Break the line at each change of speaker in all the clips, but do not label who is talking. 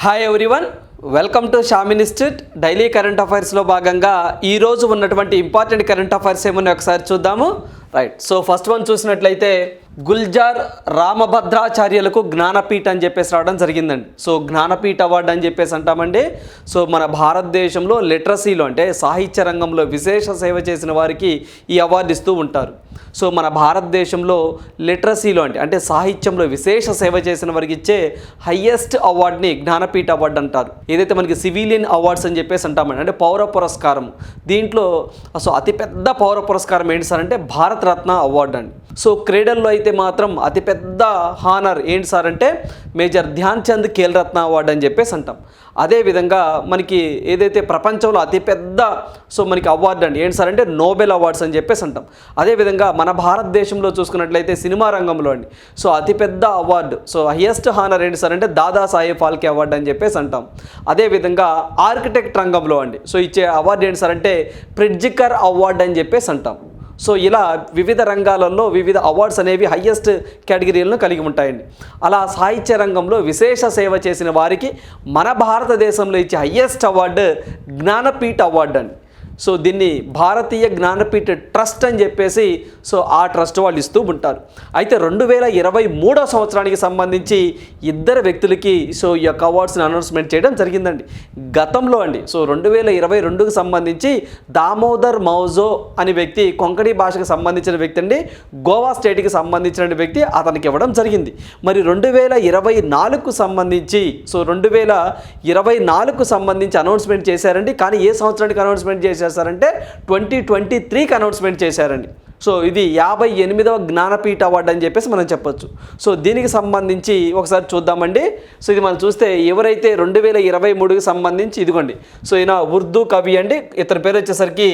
Hi everyone, welcome to Sham institute daily current అఫైర్స్లో భాగంగా ఈరోజు ఉన్నటువంటి ఇంపార్టెంట్ కరెంట్ అఫైర్స్ ఏమన్నా ఒకసారి చూద్దాము. రైట్, సో ఫస్ట్ వన్ చూసినట్లయితే గుల్జార్ రామభద్రాచార్యులకు జ్ఞానపీఠ అని చెప్పేసి రావడం జరిగిందండి. సో జ్ఞానపీఠ అవార్డు అని చెప్పేసి అంటామండి. సో మన భారతదేశంలో లిటరసీలో అంటే సాహిత్య రంగంలో విశేష సేవ చేసిన వారికి ఈ అవార్డు ఇస్తూ ఉంటారు. సో మన భారతదేశంలో లిటరసీలో అంటే సాహిత్యంలో విశేష సేవ చేసిన వారికి ఇచ్చే హయ్యెస్ట్ అవార్డుని జ్ఞానపీఠ అవార్డు అంటారు. ఏదైతే మనకి సివిలియన్ అవార్డ్స్ అని చెప్పేసి అంటామండి, అంటే పౌర పురస్కారం. దీంట్లో సో అతిపెద్ద పౌర పురస్కారం ఏంటి సార్ అంటే భారతరత్న అవార్డు అండి. సో క్రీడల్లో అయితే మాత్రం అతిపెద్ద హానర్ ఏంటి సార్ అంటే మేజర్ ధ్యాన్ చంద్ ఖేల్ రత్న అవార్డు అని చెప్పేసి అంటాం. అదేవిధంగా మనకి ఏదైతే ప్రపంచంలో అతిపెద్ద సో మనకి అవార్డు అండి ఏంటి సార్ అంటే నోబెల్ అవార్డ్స్ అని చెప్పేసి అంటాం. అదేవిధంగా మన భారతదేశంలో చూసుకున్నట్లయితే సినిమా రంగంలో అండి సో అతిపెద్ద అవార్డు సో హైయెస్ట్ హానర్ ఏంటి సార్ అంటే దాదాసాహెబ్ ఫాల్కే అవార్డు అని చెప్పేసి అంటాం. అదేవిధంగా ఆర్కిటెక్ట్ రంగంలో అండి సో ఇచ్చే అవార్డు ఏంటి సార్ అంటే ప్రిట్జికర్ అవార్డు అని చెప్పేసి అంటాం. సో ఇలా వివిధ రంగాలలో వివిధ అవార్డ్స్ అనేవి హయ్యెస్ట్ కేటగిరీలను కలిగి ఉంటాయండి. అలా సాహిత్య రంగంలో విశేష సేవ చేసిన వారికి మన భారతదేశంలో ఇచ్చే హయ్యెస్ట్ అవార్డు జ్ఞానపీఠ అవార్డు అండి. సో దీన్ని భారతీయ జ్ఞానపీఠ ట్రస్ట్ అని చెప్పేసి సో ఆ ట్రస్ట్ వాళ్ళు ఇస్తూ ఉంటారు. అయితే 2023 సంవత్సరానికి సంబంధించి ఇద్దరు వ్యక్తులకి సో ఈ యొక్క అవార్డ్స్ని అనౌన్స్మెంట్ చేయడం జరిగిందండి. గతంలో అండి సో 2022కి సంబంధించి దామోదర్ మౌజో అనే వ్యక్తి కొంకణి భాషకు సంబంధించిన వ్యక్తి అండి, గోవా స్టేట్కి సంబంధించిన వ్యక్తి అతనికి ఇవ్వడం జరిగింది. మరి 2024కు సంబంధించి సో 2024కు సంబంధించి అనౌన్స్మెంట్ చేశారండి. కానీ ఏ సంవత్సరానికి అనౌన్స్మెంట్ చేశారంటే 2023కి అనౌన్స్మెంట్ చేశారండి. సో ఇది 58వ జ్ఞానపీఠ అవార్డు అని చెప్పేసి మనం చెప్పొచ్చు. సో దీనికి సంబంధించి ఒకసారి చూద్దామండి. సో ఇది మనం చూస్తే ఎవరైతే 2023కి సంబంధించి ఇదిగోండి సో ఈయన ఉర్దూ కవి అండి, ఇతని పేరు వచ్చేసరికి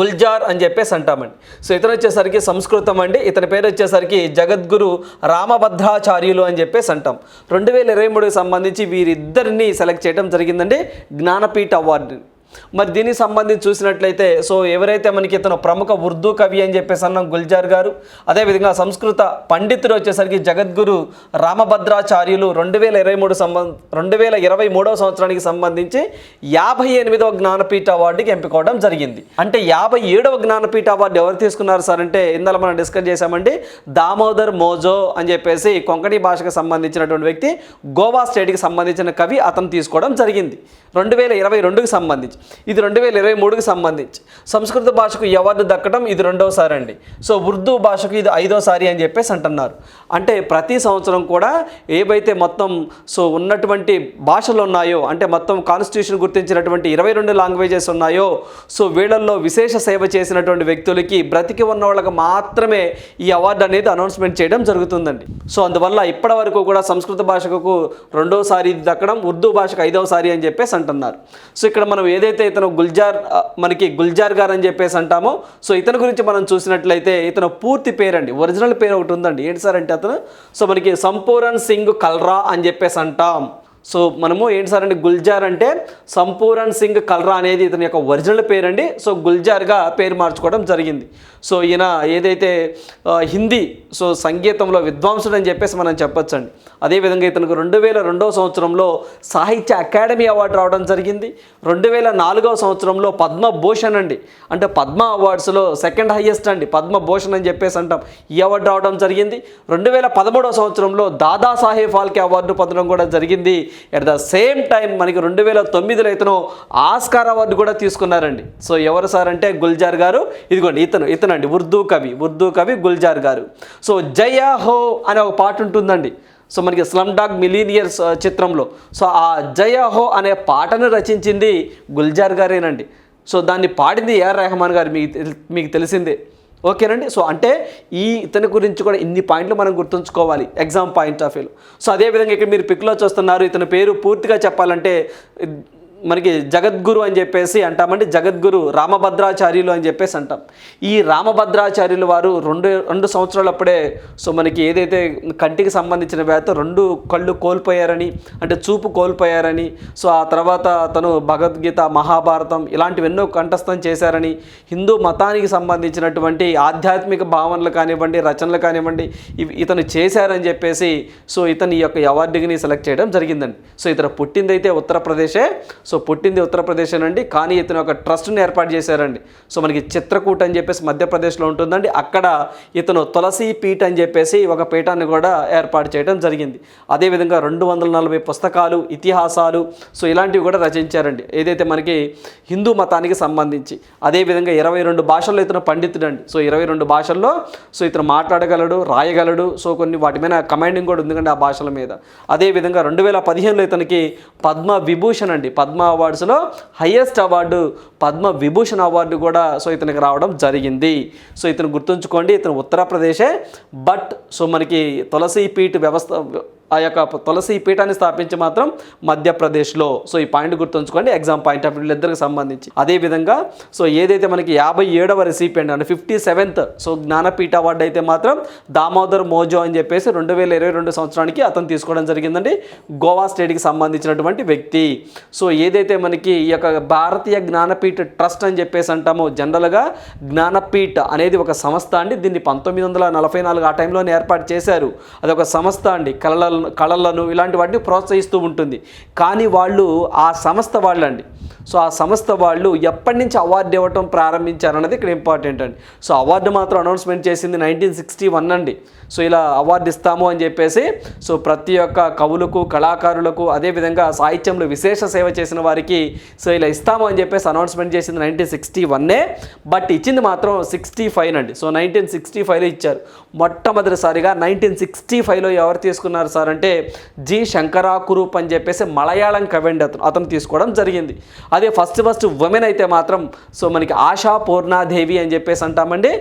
గుల్జార్ అని చెప్పేసి అంటామండి. సో ఇతను వచ్చేసరికి సంస్కృతం అండి, ఇతని పేరు వచ్చేసరికి జగద్గురు రామభద్రాచార్యులు అని చెప్పేసి అంటాం. 2023కి సంబంధించి వీరిద్దరిని సెలెక్ట్ చేయడం జరిగిందండి జ్ఞానపీఠ అవార్డు. మరి దీనికి సంబంధించి చూసినట్లయితే సో ఎవరైతే మనకి ఇతను ప్రముఖ ఉర్దూ కవి అని చెప్పేసి అన్నాం గుల్జార్ గారు, అదేవిధంగా సంస్కృత పండితుడు వచ్చేసరికి జగద్గురు రామభద్రాచార్యులు 2023 సంవత్సరానికి సంబంధించి 58వ జ్ఞానపీఠ అవార్డుకి ఎంపికవడం జరిగింది. అంటే 57వ జ్ఞానపీఠ అవార్డు ఎవరు తీసుకున్నారు సార్ అంటే ఇందులో మనం డిస్కస్ చేశామండి, దామోదర్ మౌజో అని చెప్పేసి కొంకణి భాషకు సంబంధించినటువంటి వ్యక్తి, గోవా స్టేట్కి సంబంధించిన కవి, అతను తీసుకోవడం జరిగింది 2022కి సంబంధించి. ఇది 2023కి సంబంధించి సంస్కృత భాషకు ఈ అవార్డు దక్కడం ఇది రెండవసారి అండి. సో ఉర్దూ భాషకు ఇది 5వసారి అని చెప్పేసి అంటున్నారు. అంటే ప్రతి సంవత్సరం కూడా ఏవైతే మొత్తం సో ఉన్నటువంటి భాషలు ఉన్నాయో అంటే మొత్తం కాన్స్టిట్యూషన్ గుర్తించినటువంటి 22 లాంగ్వేజెస్ ఉన్నాయో సో వీళ్ళల్లో విశేష సేవ చేసినటువంటి వ్యక్తులకి బ్రతికి ఉన్న వాళ్ళకి మాత్రమే ఈ అవార్డు అనేది అనౌన్స్మెంట్ చేయడం జరుగుతుందండి. సో అందువల్ల ఇప్పటి వరకు కూడా సంస్కృత భాషకు 2వసారి ఇది దక్కడం, ఉర్దూ భాషకు 5వసారి అని చెప్పేసి అంటున్నారు. సో ఇక్కడ మనం ఏదైతే ఇతను గుల్జార్ గారు అని చెప్పేసి అంటామో సో ఇతని గురించి మనం చూసినట్లయితే ఇతను పూర్తి పేరండి, ఒరిజినల్ పేరు ఒకటి ఉందండి. ఏంటి సార్ అంటే అతను సో మనకి సంపూరన్ సింగ్ కల్రా అని చెప్పేసి అంటాం. సో మనము ఏంటి సార్ అంటే గుల్జార్ అంటే సంపూరన్ సింగ్ కల్రా అనేది ఇతని యొక్క ఒరిజినల్ పేరండి. సో గుల్జార్గా పేరు మార్చుకోవడం జరిగింది. సో ఈయన ఏదైతే హిందీ సో సంగీతంలో విద్వాంసుడు అని చెప్పేసి మనం చెప్పొచ్చండి. అదేవిధంగా ఇతనికి 2002వ సంవత్సరంలో సాహిత్య అకాడమీ అవార్డు రావడం జరిగింది. 2004వ సంవత్సరంలో పద్మభూషణ్ అండి, అంటే పద్మ అవార్డ్స్లో సెకండ్ హైయెస్ట్ అండి పద్మభూషణ్ అని చెప్పేసి అంటాం, ఈ అవార్డు రావడం జరిగింది. 2013వ సంవత్సరంలో దాదాసాహెబ్ ఫాల్కే అవార్డు పొందడం కూడా జరిగింది. ఎట్ ద సేమ్ టైం మనకి 2009లో ఇతను ఆస్కార్ అవార్డు కూడా తీసుకున్నారండి. సో ఎవరు సార్ అంటే గుల్జార్ గారు. ఇదిగోండి ఇతనండి ఉర్దూ కవి గుల్జార్ గారు. సో జయ హో అనే ఒక పాట ఉంటుందండి సో మనకి స్లమ్ డాగ్ మిలీనియర్స్ చిత్రంలో. సో ఆ జయ హో అనే పాటను రచించింది గుల్జార్ గారేనండి. సో దాన్ని పాడింది ఏఆర్ రెహమాన్ గారు, మీకు తెలిసిందే. ఓకేనండి. సో అంటే ఇతని గురించి కూడా ఇన్ని పాయింట్లు మనం గుర్తుంచుకోవాలి ఎగ్జామ్ పాయింట్ ఆఫ్ వ్యూలో. సో అదేవిధంగా ఇక్కడ మీరు పిక్లో చూస్తున్నారు, ఇతని పేరు పూర్తిగా చెప్పాలంటే మనకి జగద్గురు అని చెప్పేసి అంటామండి, జగద్గురు రామభద్రాచార్యులు అని చెప్పేసి అంటాం. ఈ రామభద్రాచార్యులు వారు రెండు సంవత్సరాలప్పుడే సో మనకి ఏదైతే కంటికి సంబంధించిన వ్యాధితో 2 కళ్ళు కోల్పోయారని, అంటే చూపు కోల్పోయారని, సో ఆ తర్వాత తను భగవద్గీత, మహాభారతం ఇలాంటివి ఎన్నో కంఠస్థం చేశారని, హిందూ మతానికి సంబంధించినటువంటి ఆధ్యాత్మిక భావనలు కానివ్వండి, రచనలు కానివ్వండి ఇతను చేశారని చెప్పేసి సో ఇతని యొక్క అవార్డుని సెలెక్ట్ చేయడం జరిగిందండి. సో ఇతను పుట్టిందైతే ఉత్తరప్రదేశే, సో పుట్టింది ఉత్తరప్రదేశ్ అండి, కానీ ఇతను ఒక ట్రస్ట్ని ఏర్పాటు చేశారండి. సో మనకి చిత్రకూట్ అని చెప్పేసి మధ్యప్రదేశ్లో ఉంటుందండి. అక్కడ ఇతను తులసి పీఠ్ అని చెప్పేసి ఒక పీఠాన్ని కూడా ఏర్పాటు చేయడం జరిగింది. అదేవిధంగా 240 పుస్తకాలు, ఇతిహాసాలు సో ఇలాంటివి కూడా రచించారండి, ఏదైతే మనకి హిందూ మతానికి సంబంధించి. అదేవిధంగా 22 భాషల్లో ఇతను పండితుడండి. సో 22 భాషల్లో సో ఇతను మాట్లాడగలడు, రాయగలడు. సో కొన్ని వాటి మీద కమాండింగ్ కూడా ఉందండి ఆ భాషల మీద. అదేవిధంగా 2015లో ఇతనికి పద్మ విభూషణ్ అండి, పద్మ అవార్డ్స్లో highest award Padma Vibhushan award కూడా సో ఇతనికి రావడం జరిగింది. సో ఇతను గుర్తుంచుకోండి, ఇతను ఉత్తరప్రదేశే, బట్ సో మనకి తులసి పీఠ్ వ్యవస్థ, ఆ యొక్క తులసి పీఠాన్ని స్థాపించి మాత్రం మధ్యప్రదేశ్లో. సో ఈ పాయింట్ గుర్తుంచుకోండి, ఎగ్జామ్ పాయింట్ ఆఫ్ వీళ్ళిద్దరికి సంబంధించి. అదేవిధంగా సో ఏదైతే మనకి 57వ రెసిపియంట్ అంటే 57th సో జ్ఞానపీఠ అవార్డు అయితే మాత్రం దామోదర్ మోజో అని చెప్పేసి 2022 సంవత్సరానికి అతను తీసుకోవడం జరిగిందండి, గోవా స్టేట్కి సంబంధించినటువంటి వ్యక్తి. సో ఏదైతే మనకి ఈ యొక్క భారతీయ జ్ఞానపీఠ ట్రస్ట్ అని చెప్పేసి అంటామో, జనరల్గా జ్ఞానపీఠ అనేది ఒక సంస్థ అండి. దీన్ని 1944 ఆ టైంలోనే ఏర్పాటు చేశారు. అది ఒక సంస్థ అండి, కళలను ఇలాంటి వాటిని ప్రోత్సహిస్తూ ఉంటుంది. కానీ వాళ్ళు ఆ సంస్థ వాళ్ళండి, సో ఆ సంస్థ వాళ్ళు ఎప్పటి నుంచి అవార్డు ఇవ్వటం ప్రారంభించారన్నది ఇక్కడ ఇంపార్టెంట్ అండి. సో అవార్డు మాత్రం అనౌన్స్మెంట్ చేసింది 1961 అండి. సో ఇలా అవార్డు ఇస్తాము అని చెప్పేసి సో ప్రతి ఒక్క కవులకు, కళాకారులకు, అదేవిధంగా సాహిత్యంలో విశేష సేవ చేసిన వారికి సో ఇలా ఇస్తాము అని చెప్పేసి అనౌన్స్మెంట్ చేసింది 1961. బట్ ఇచ్చింది మాత్రం 65 అండి. సో 1965లో ఇచ్చారు. మొట్టమొదటిసారిగా 1965లో ఎవరు తీసుకున్నారు సార్ అంటే జి శంకరాకురూప్ అని చెప్పేసి మలయాళం కవండి అతను తీసుకోవడం జరిగింది. అదే ఫస్ట్ ఉమెన్ అయితే మాత్రం సో మనకి ఆశా పూర్ణాదేవి అని చెప్పేసి అంటామండి,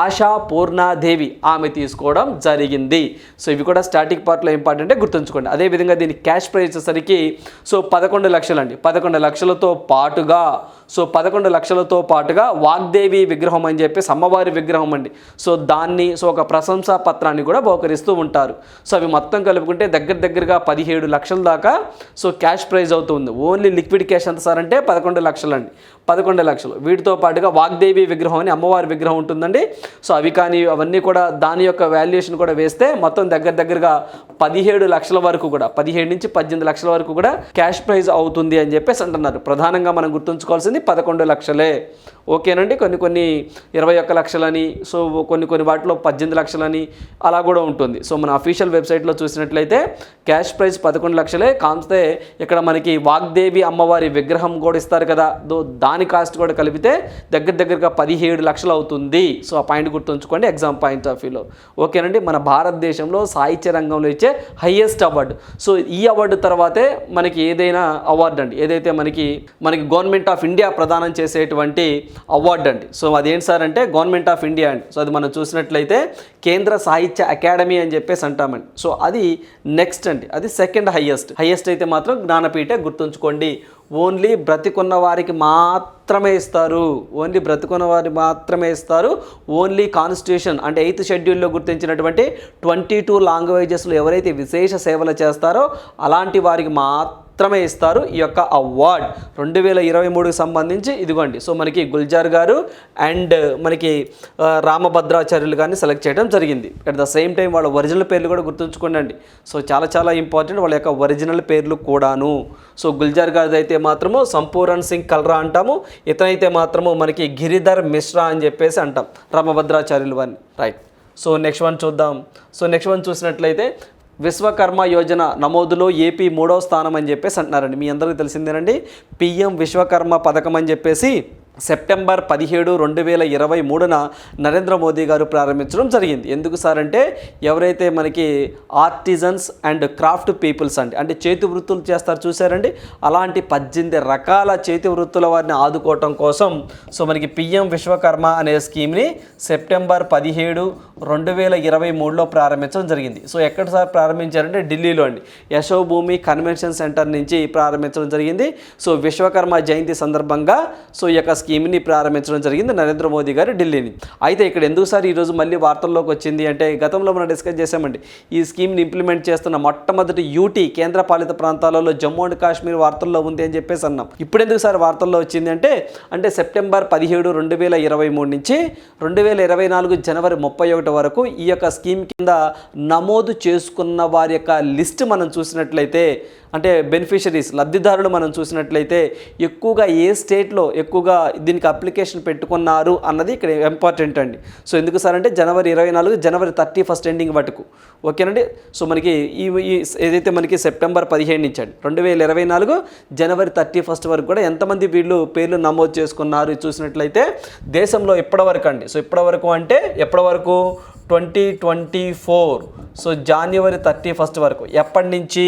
ఆశా పూర్ణాదేవి ఆమె తీసుకోవడం జరిగింది. సో ఇవి కూడా స్టాటిక్ పార్ట్లో ఇంపార్టెంటే, గుర్తుంచుకోండి. అదేవిధంగా దీని క్యాష్ ప్రైజ్ వచ్చేసరికి సో 11 లక్షలు అండి. 11 లక్షలతో పాటుగా సో 11 లక్షలతో పాటుగా వాగ్దేవి విగ్రహం అని చెప్పేసి అమ్మవారి విగ్రహం అండి. సో దాన్ని సో ఒక ప్రశంసా పత్రాన్ని కూడా బహుకరిస్తూ ఉంటారు. సో అవి మొత్తం కలుపుకుంటే దగ్గరగా 17 లక్షల దాకా సో క్యాష్ ప్రైజ్ అవుతుంది. ఓన్లీ లిక్విడ్ క్యాష్ ఎంత సార్ అంటే 11 లక్షలు అండి, 11 లక్షలు. వీటితో పాటుగా వాగ్దేవి విగ్రహం అని అమ్మవారి విగ్రహం ఉంటుందండి. సో అవి కానీ అవన్నీ కూడా దాని యొక్క వాల్యుయేషన్ కూడా వేస్తే మొత్తం దగ్గరగా 17 లక్షల వరకు కూడా, 17 నుంచి 18 లక్షల వరకు కూడా క్యాష్ ప్రైజ్ అవుతుంది అని చెప్పేసి అంటున్నారు. ప్రధానంగా మనం గుర్తుంచుకోవాల్సింది 11 లక్షలే. ఓకేనండి. కొన్ని 21 లక్షలని, సో కొన్ని వాటిలో 18 లక్షలని అలా కూడా ఉంటుంది. సో మన అఫీషియల్ వెబ్సైట్లో చూసినట్లయితే క్యాష్ ప్రైజ్ 11 లక్షలే. కాంస్తే ఇక్కడ మనకి వాగ్దేవి అమ్మవారి విగ్రహం కూడా ఇస్తారు కదా, దాని కాస్ట్ కూడా కలిపితే దగ్గరగా 17 లక్షలు అవుతుంది. సో ఆ పాయింట్ గుర్తుంచుకోండి ఎగ్జామ్ పాయింట్ ఆఫ్ వ్యూలో. ఓకేనండి. మన భారతదేశంలో సాహిత్య రంగంలో ఇచ్చే హైయెస్ట్ అవార్డు. సో ఈ అవార్డు తర్వాతే మనకి ఏదైనా అవార్డు అండి, ఏదైతే మనకి గవర్నమెంట్ ఆఫ్ ఇండియా ప్రదానం చేసేటువంటి అవార్డు అండి. సో అదేంటి సార్ అంటే గవర్నమెంట్ ఆఫ్ ఇండియా అండి. సో అది మనం చూసినట్లయితే కేంద్ర సాహిత్య అకాడమీ అని చెప్పేసి అంటామండి. సో అది నెక్స్ట్ అండి, అది సెకండ్ హైయెస్ట్ అయితే మాత్రం జ్ఞానపీఠే, గుర్తుంచుకోండి. ఓన్లీ బ్రతికున్న వారికి మాత్రమే ఇస్తారు, ఓన్లీ కాన్స్టిట్యూషన్ అంటే 8th షెడ్యూల్లో గుర్తించినటువంటి 22 లాంగ్వేజెస్లో ఎవరైతే విశేష సేవలు చేస్తారో అలాంటి వారికి మాత్రమే ఇస్తారు ఈ యొక్క అవార్డ్. 2023కి సంబంధించి ఇదిగోండి. సో మనకి గుల్జార్ గారు అండ్ మనకి రామభద్రాచార్యులు గారిని సెలెక్ట్ చేయడం జరిగింది. అట్ ద సేమ్ టైం వాళ్ళ ఒరిజినల్ పేర్లు కూడా గుర్తుంచుకోండి. సో చాలా ఇంపార్టెంట్ వాళ్ళ యొక్క ఒరిజినల్ పేర్లు కూడాను. సో గుల్జార్ గారిది అయితే మాత్రము సంపూరణ్ సింగ్ కల్రా అంటాము, ఇతనైతే మాత్రము మనకి గిరిధర్ మిశ్రా అని చెప్పేసి అంటాం రామభద్రాచార్యులు వారిని. రైట్. సో నెక్స్ట్ వన్ చూద్దాం. సో నెక్స్ట్ వన్ చూసినట్లయితే విశ్వకర్మ యోజన నమోదులో ఏపీ 3వ స్థానం అని చెప్పేసి అంటున్నారండి. మీ అందరికీ తెలిసిందేనండి, పిఎం విశ్వకర్మ పథకం అని చెప్పేసి సెప్టెంబర్ 17, 2023న నరేంద్ర మోదీ గారు ప్రారంభించడం జరిగింది. ఎందుకు సార్ అంటే ఎవరైతే మనకి ఆర్టిజన్స్ అండ్ క్రాఫ్ట్ పీపుల్స్ అంటే చేతి వృత్తులు చేస్తారు చూసారండి, అలాంటి 18 రకాల చేతి వృత్తుల వారిని ఆదుకోవటం కోసం సో మనకి పిఎం విశ్వకర్మ అనే స్కీమ్ని సెప్టెంబర్ 17, 2023లో ప్రారంభించడం జరిగింది. సో ఎక్కడ సార్ ప్రారంభించారంటే ఢిల్లీలో అండి, యశోభూమి కన్వెన్షన్ సెంటర్ నుంచి ప్రారంభించడం జరిగింది. సో విశ్వకర్మ జయంతి సందర్భంగా సో ఈ యొక్క స్కీమ్ని ప్రారంభించడం జరిగింది నరేంద్ర మోదీ గారు ఢిల్లీని. అయితే ఇక్కడ ఎందుకు సార్ ఈరోజు మళ్ళీ వార్తల్లోకి వచ్చింది అంటే గతంలో మనం డిస్కస్ చేసామండి, ఈ స్కీమ్ని ఇంప్లిమెంట్ చేస్తున్న మొట్టమొదటి యూటీ కేంద్ర పాలిత ప్రాంతాలలో జమ్మూ అండ్ కాశ్మీర్ వార్తల్లో ఉంది అని చెప్పేసి అన్నాం. ఇప్పుడు ఎందుకు సార్ వార్తల్లో వచ్చింది అంటే సెప్టెంబర్ 17, 2023 నుంచి 2024 జనవరి 31 వరకు ఈ యొక్క స్కీమ్ కింద నమోదు చేసుకున్న వారి యొక్క లిస్ట్ మనం చూసినట్లయితే అంటే బెనిఫిషరీస్ లబ్ధిదారులు మనం చూసినట్లయితే ఎక్కువగా ఏ స్టేట్లో ఎక్కువగా దీనికి అప్లికేషన్ పెట్టుకున్నారు అన్నది ఇక్కడ ఇంపార్టెంట్ అండి. సో ఎందుకు సార్ అంటే జనవరి 24, జనవరి 31 ఎండింగ్ వరకు ఓకేనండి. సో మనకి ఈ ఏదైతే మనకి సెప్టెంబర్ 15 నుంచి అండి 2024 జనవరి 31 వరకు కూడా ఎంతమంది వీళ్ళు పేర్లు నమోదు చేసుకున్నారు చూసినట్లయితే దేశంలో ఇప్పటివరకు అండి. సో ఇప్పటివరకు అంటే ఎప్పటివరకు 2024 సో జనవరి 31 వరకు ఎప్పటి నుంచి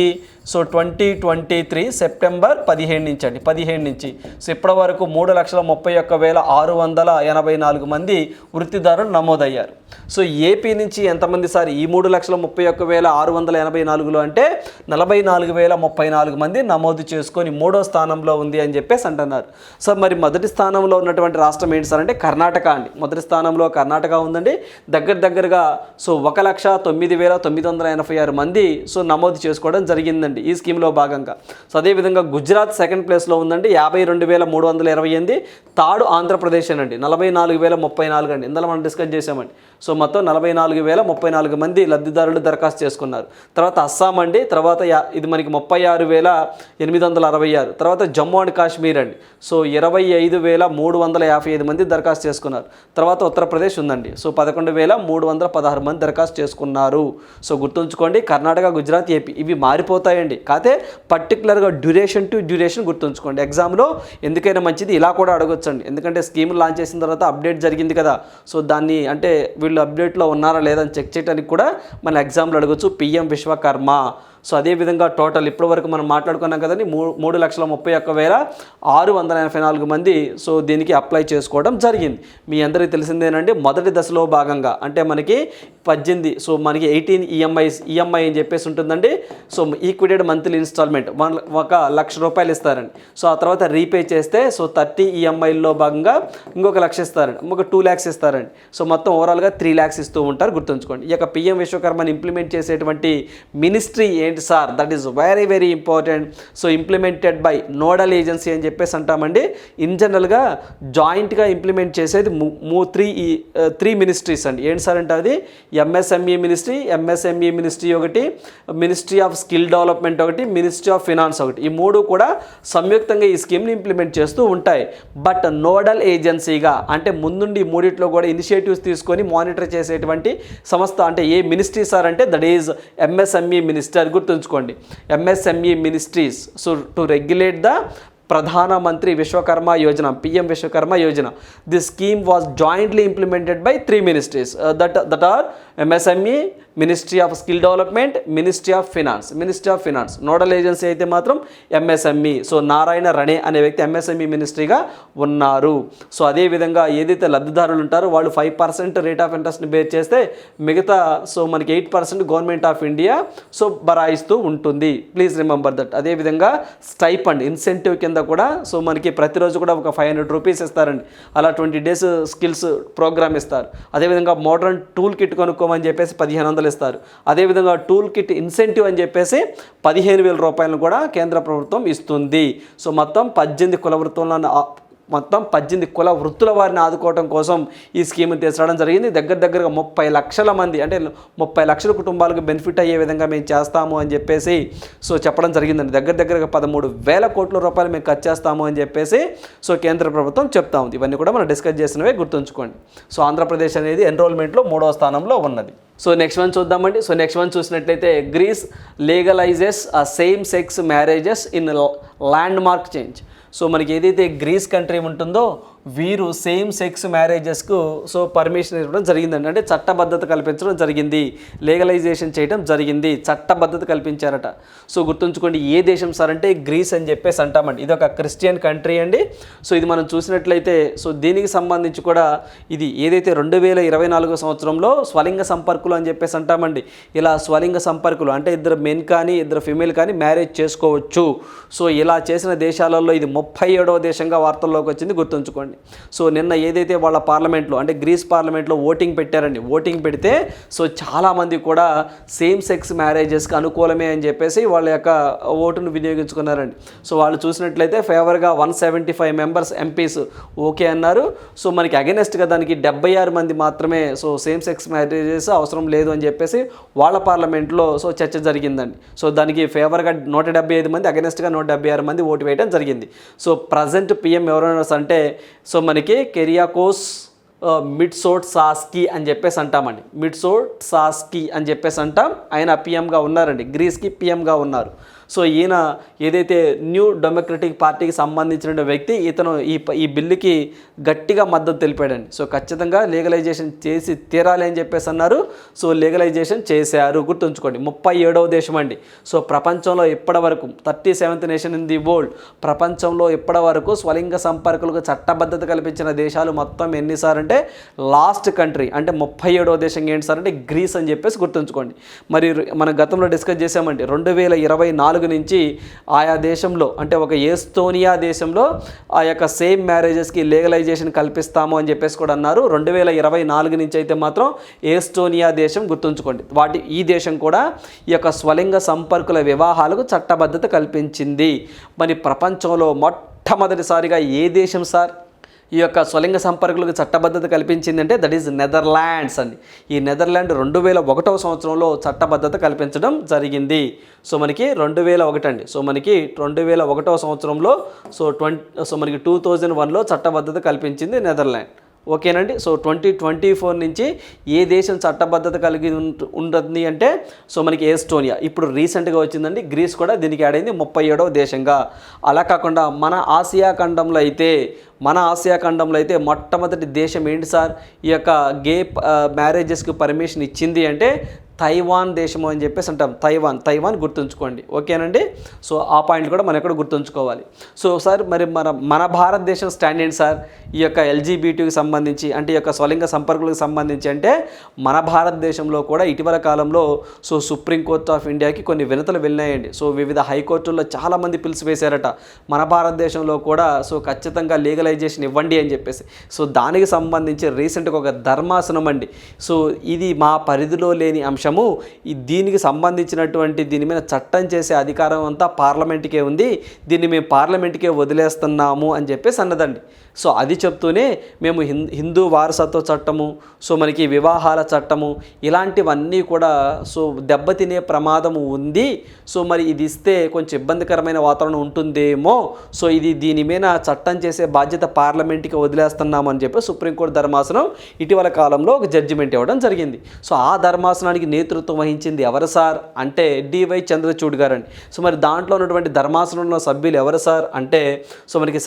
సో 2023 సెప్టెంబర్ 15 నుంచి అండి 15 నుంచి సో ఇప్పటి వరకు 3,31,684 మంది వృత్తిదారులు నమోదయ్యారు. సో ఏపీ నుంచి ఎంతమంది సార్ ఈ 3,31,684లో అంటే 44,034 మంది నమోదు చేసుకొని 3వ స్థానంలో ఉంది అని చెప్పేసి అంటున్నారు. సో మరి మొదటి స్థానంలో ఉన్నటువంటి రాష్ట్రం ఏంటి సార్ అంటే కర్ణాటక అండి. మొదటి స్థానంలో కర్ణాటక ఉందండి, దగ్గరగా సో 1,09,986 మంది సో నమోదు చేసుకోవడం జరిగిందండి ఈ స్కీమ్లో భాగంగా. సో అదేవిధంగా గుజరాత్ సెకండ్ ప్లేస్లో ఉందండి 52,328. థర్డ్ ఆంధ్రప్రదేశ్ అండి 44,034 అండి. ఇందులో మనం డిస్కస్ చేసామండి. సో మొత్తం 44,034 మంది లబ్ధిదారులు దరఖాస్తు చేసుకున్నారు. తర్వాత అస్సాం అండి, తర్వాత ఇది మనకి 36,866. తర్వాత జమ్మూ అండ్ కాశ్మీర్ అండి, సో 25,355 మంది దరఖాస్తు చేసుకున్నారు. తర్వాత ఉత్తరప్రదేశ్ ఉందండి, సో 11,316 మంది దరఖాస్తు చేసుకున్నారు. సో గుర్తుంచుకోండి కర్ణాటక, గుజరాత్, ఏపీ ఇవి మారిపోతాయండి. కాకపోతే పర్టికులర్గా డ్యూరేషన్ టు డ్యూరేషన్ గుర్తుంచుకోండి. ఎగ్జామ్లో ఎందుకైనా మంచిది ఇలా కూడా అడగొచ్చండి, ఎందుకంటే స్కీమ్ లాంచ్ చేసిన తర్వాత అప్డేట్ జరిగింది కదా, సో దాన్ని అంటే వీళ్ళు అప్డేట్లో ఉన్నారా లేదని చెక్ చేయడానికి కూడా మన ఎగ్జామ్లో అడగొచ్చు పిఎం విశ్వకర్మ. సో అదేవిధంగా టోటల్ ఇప్పటివరకు మనం మాట్లాడుకున్నాం కదండి 3,31,684 మంది సో దీనికి అప్లై చేసుకోవడం జరిగింది. మీ అందరికీ తెలిసిందేనండి మొదటి దశలో భాగంగా అంటే మనకి 18 సో మనకి 18 ఈఎంఐ అని చెప్పేసి ఉంటుందండి. సో ఈక్విటెడ్ మంత్లీ ఇన్స్టాల్మెంట్ 1,00,000 రూపాయలు ఇస్తారండి. సో ఆ తర్వాత రీపే చేస్తే సో 30 ఈఎంఐల్లో భాగంగా ఇంకొక 1,00,000 ఇస్తారండి, ఇంకొక 2 lakhs ఇస్తారండి. సో మొత్తం ఓవరాల్గా 3 lakhs ఇస్తూ ఉంటారు గుర్తుంచుకోండి. ఈ యొక్క పిఎం విశ్వకర్మని ఇంప్లిమెంట్ చేసేటువంటి మినిస్ట్రీ ఏంటి sir, that is very very important. So implemented by nodal agency అని చెప్పేసి అంటామండి. ఇన్ జనరల్గా జాయింట్గా ఇంప్లిమెంట్ చేసేది 3 మినిస్ట్రీస్ అండి. ఏంటి సార్ అంటే అది ఎంఎస్ఎంఈ మినిస్ట్రీ ఒకటి, మినిస్ట్రీ ఆఫ్ స్కిల్ డెవలప్మెంట్ ఒకటి, మినిస్ట్రీ ఆఫ్ ఫినాన్స్ ఒకటి. ఈ 3 కూడా సంయుక్తంగా ఈ స్కీమ్ని ఇంప్లిమెంట్ చేస్తూ ఉంటాయి. బట్ నోడల్ ఏజెన్సీగా అంటే ముందుండి 3 కూడా ఇనిషియేటివ్స్ తీసుకొని మానిటర్ చేసేటువంటి సంస్థ అంటే ఏ మినిస్ట్రీ సార్ అంటే దట్ ఈజ్ ఎంఎస్ఎంఈ మినిస్టర్. గుర్తుంచుకోండి MSME ministries so to regulate the Pradhanmantri Vishwakarma Yojana PM Vishwakarma Yojana. This scheme was jointly implemented by 3 ministries that are MSME, ministry of skill development, ministry of finance. Nodal agency అయితే మాత్రం MSME. So Narayana రణే అనే వ్యక్తి MSME మినిస్ట్రీగా ఉన్నారు. So అదేవిధంగా ఏదైతే లబ్ధిదారులు ఉంటారో వాళ్ళు 5% రేట్ ఆఫ్ ఇంట్రెస్ట్ని బేర్ చేస్తే మిగతా సో మనకి 8% గవర్నమెంట్ ఆఫ్ ఇండియా సో బరాయిస్తూ ఉంటుంది. Please remember that. అదేవిధంగా స్టైపండ్ ఇన్సెంటివ్ కింద కూడా సో మనకి ప్రతిరోజు కూడా ఒక 500 రూపీస్ ఇస్తారండి. అలా 20 days స్కిల్స్ ప్రోగ్రామ్ ఇస్తారు. అదేవిధంగా మోడర్న్ టూల్ కిట్ కొనుక్కోమని చెప్పేసి 1,500 ఇస్తారు. అదేవిధంగా టూల్ కిట్ ఇన్సెంటివ్ అని చెప్పేసి 15,000 రూపాయలను కూడా కేంద్ర ప్రభుత్వం ఇస్తుంది. సో మొత్తం 18 కుల వృత్తుల వారిని ఆదుకోవడం కోసం ఈ స్కీమ్ తీసుకురావడం జరిగింది. దగ్గరగా 30 లక్షల మంది అంటే 30 లక్షల కుటుంబాలకు బెనిఫిట్ అయ్యే విధంగా మేము చేస్తాము అని చెప్పేసి సో చెప్పడం జరిగిందండి. దగ్గరగా 13,000 కోట్ల రూపాయలు మేము ఖర్చు చేస్తాము అని చెప్పేసి సో కేంద్ర ప్రభుత్వం చెప్తా ఉంది. ఇవన్నీ కూడా మనం డిస్కస్ చేసినవే గుర్తుంచుకోండి. సో ఆంధ్రప్రదేశ్ అనేది ఎన్రోల్మెంట్లో 3వ స్థానంలో ఉన్నది. సో నెక్స్ట్ వన్ చూద్దామండి. సో నెక్స్ట్ వన్ చూసినట్లయితే Greece legalises same sex marriages in landmark change. So మనకి ఏదైతే గ్రీస్ కంట్రీ ఉంటుందో వీరు సేమ్ సెక్స్ మ్యారేజెస్కు సో పర్మిషన్ ఇవ్వడం జరిగిందండి. అంటే చట్టబద్ధత కల్పించడం జరిగింది, లీగలైజేషన్ చేయడం జరిగింది, చట్టబద్ధత కల్పించారట. సో గుర్తుంచుకోండి, ఏ దేశం సార్ అంటే గ్రీస్ అని చెప్పేసి అంటామండి. ఇది ఒక క్రిస్టియన్ కంట్రీ అండి. సో ఇది మనం చూసినట్లయితే సో దీనికి సంబంధించి కూడా ఇది ఏదైతే 2024 సంవత్సరంలో స్వలింగ సంపర్కులు అని చెప్పేసి అంటామండి. ఇలా స్వలింగ సంపర్కులు అంటే ఇద్దరు మెన్ కానీ ఇద్దరు ఫిమేల్ కానీ మ్యారేజ్ చేసుకోవచ్చు. సో ఇలా చేసిన దేశాలలో ఇది 37వ దేశంగా వార్తల్లోకి వచ్చింది, గుర్తుంచుకోండి. సో నిన్న ఏదైతే వాళ్ళ పార్లమెంట్లో అంటే గ్రీస్ పార్లమెంట్లో ఓటింగ్ పెట్టారండి. ఓటింగ్ పెడితే సో చాలామంది కూడా సేమ్ సెక్స్ మ్యారేజెస్కి అనుకూలమే అని చెప్పేసి వాళ్ళ యొక్క ఓటును వినియోగించుకున్నారండి. సో వాళ్ళు చూసినట్లయితే ఫేవర్గా 175 మెంబర్స్ ఎంపీస్ ఓకే అన్నారు. సో మనకి అగెనెస్ట్గా దానికి 76 మంది మాత్రమే సో సేమ్ సెక్స్ మ్యారేజెస్ అవసరం లేదు అని చెప్పేసి వాళ్ళ పార్లమెంట్లో సో చర్చ జరిగిందండి. సో దానికి ఫేవర్గా 175 మంది, అగెనెస్ట్గా 176 మంది ఓటు వేయడం జరిగింది. సో ప్రజెంట్ పిఎం ఎవరైనా అంటే సో మనకి కెరియాకోస్ మిట్సోటాక్స్ అని చెప్పేసి అంటామండి. మిట్సోటాక్స్ అని చెప్పేసి అంటాం. ఆయన పిఎంగా ఉన్నారండి, గ్రీస్కి పిఎంగా ఉన్నారు. సో ఈయన ఏదైతే న్యూ డెమోక్రటిక్ పార్టీకి సంబంధించిన వ్యక్తి, ఇతను ఈ బిల్లుకి గట్టిగా మద్దతు తెలిపాడండి. సో ఖచ్చితంగా లీగలైజేషన్ చేసి తీరాలి అని చెప్పేసి అన్నారు. సో లీగలైజేషన్ చేశారు, గుర్తుంచుకోండి. 37వ దేశం అండి. సో ప్రపంచంలో ఇప్పటి వరకు 37th nation in the world, ప్రపంచంలో ఇప్పటి వరకు స్వలింగ సంపర్కులకు చట్టబద్ధత కల్పించిన దేశాలు మొత్తం ఎన్నిసార్లు అంటే లాస్ట్ కంట్రీ అంటే 37వ దేశం ఏంటి సార్ అంటే గ్రీస్ అని చెప్పేసి గుర్తుంచుకోండి. మరి మనం గతంలో డిస్కస్ చేసామండి, 2024 నుంచి ఆయా దేశంలో అంటే ఒక ఎస్తోనియా దేశంలో ఆ యొక్క సేమ్ మ్యారేజెస్కి లీగలైజేషన్ కల్పిస్తాము అని చెప్పేసి కూడా అన్నారు. 2024 నుంచి అయితే మాత్రం ఎస్తోనియా దేశం గుర్తుంచుకోండి, ఈ దేశం కూడా ఈ యొక్క స్వలింగ సంపర్కుల వివాహాలకు చట్టబద్ధత కల్పించింది. మరి ప్రపంచంలో మొట్టమొదటిసారిగా ఏ దేశం సార్ ఈ యొక్క స్వలింగ సంపర్కులకు చట్టబద్ధత కల్పించిందంటే దట్ ఈజ్ నెదర్లాండ్స్ అండి. ఈ నెదర్లాండ్ 2001వ సంవత్సరంలో చట్టబద్ధత కల్పించడం జరిగింది. సో మనకి 2001 అండి. సో మనకి 2001వ సంవత్సరంలో సో మనకి 2001లో చట్టబద్ధత కల్పించింది నెదర్లాండ్. ఓకేనండి. సో 2024 నుంచి ఏ దేశం చట్టబద్ధత కలిగి ఉంటుంది అంటే సో మనకి ఎస్టోనియా. ఇప్పుడు రీసెంట్గా వచ్చిందండి గ్రీస్ కూడా దీనికి యాడ్ అయింది 37వ దేశంగా. అలా కాకుండా మన ఆసియా ఖండంలో అయితే మొట్టమొదటి దేశం ఏంటి సార్ ఈ యొక్క గే మ్యారేజెస్కి పర్మిషన్ ఇచ్చింది అంటే తైవాన్ దేశము అని చెప్పేసి అంటాం. తైవాన్ గుర్తుంచుకోండి. ఓకేనండి. సో ఆ పాయింట్ కూడా మనం ఎక్కడ గుర్తుంచుకోవాలి. సో సార్ మరి మన భారతదేశం స్టాండ్ ఏంటి సార్ ఈ యొక్క ఎల్జీబీటీకి సంబంధించి అంటే ఈ యొక్క స్వలింగ సంపర్కులకు సంబంధించి అంటే మన భారతదేశంలో కూడా ఇటీవల కాలంలో సో సుప్రీంకోర్టు ఆఫ్ ఇండియాకి కొన్ని వినతులు వెళ్ళినాయండి. సో వివిధ హైకోర్టుల్లో చాలామంది పిలుసు వేశారట మన భారతదేశంలో కూడా సో ఖచ్చితంగా లీగలైజేషన్ ఇవ్వండి అని చెప్పేసి. సో దానికి సంబంధించి రీసెంట్గా ఒక ధర్మాసనం అండి. సో ఇది మా పరిధిలో లేని అంశం, దీనికి సంబంధించినటువంటి దీని మీద చట్టం చేసే అధికారం అంతా పార్లమెంట్కే ఉంది, దీన్ని మేము పార్లమెంట్కే వదిలేస్తున్నాము అని చెప్పేసి అన్నదండి. సో అది చెప్తూనే మేము హిందూ వారసత్వ చట్టము సో మనకి వివాహాల చట్టము ఇలాంటివన్నీ కూడా సో దెబ్బతినే ప్రమాదము ఉంది. సో మరి ఇది ఇస్తే కొంచెం ఇబ్బందికరమైన వాతావరణం ఉంటుందేమో, సో దీని మీద చట్టం చేసే బాధ్యత పార్లమెంట్కి వదిలేస్తున్నాము అని చెప్పి సుప్రీంకోర్టు ధర్మాసనం ఇటీవల కాలంలో ఒక జడ్జిమెంట్ ఇవ్వడం జరిగింది. సో ఆ ధర్మాసనానికి నేతృత్వం వహించింది ఎవరు సార్ అంటే డివై చంద్రచూడ్ గారండి. సో మరి దాంట్లో ఉన్నటువంటి ధర్మాసనంలో సభ్యులు ఎవరు సార్ అంటే సో మనకి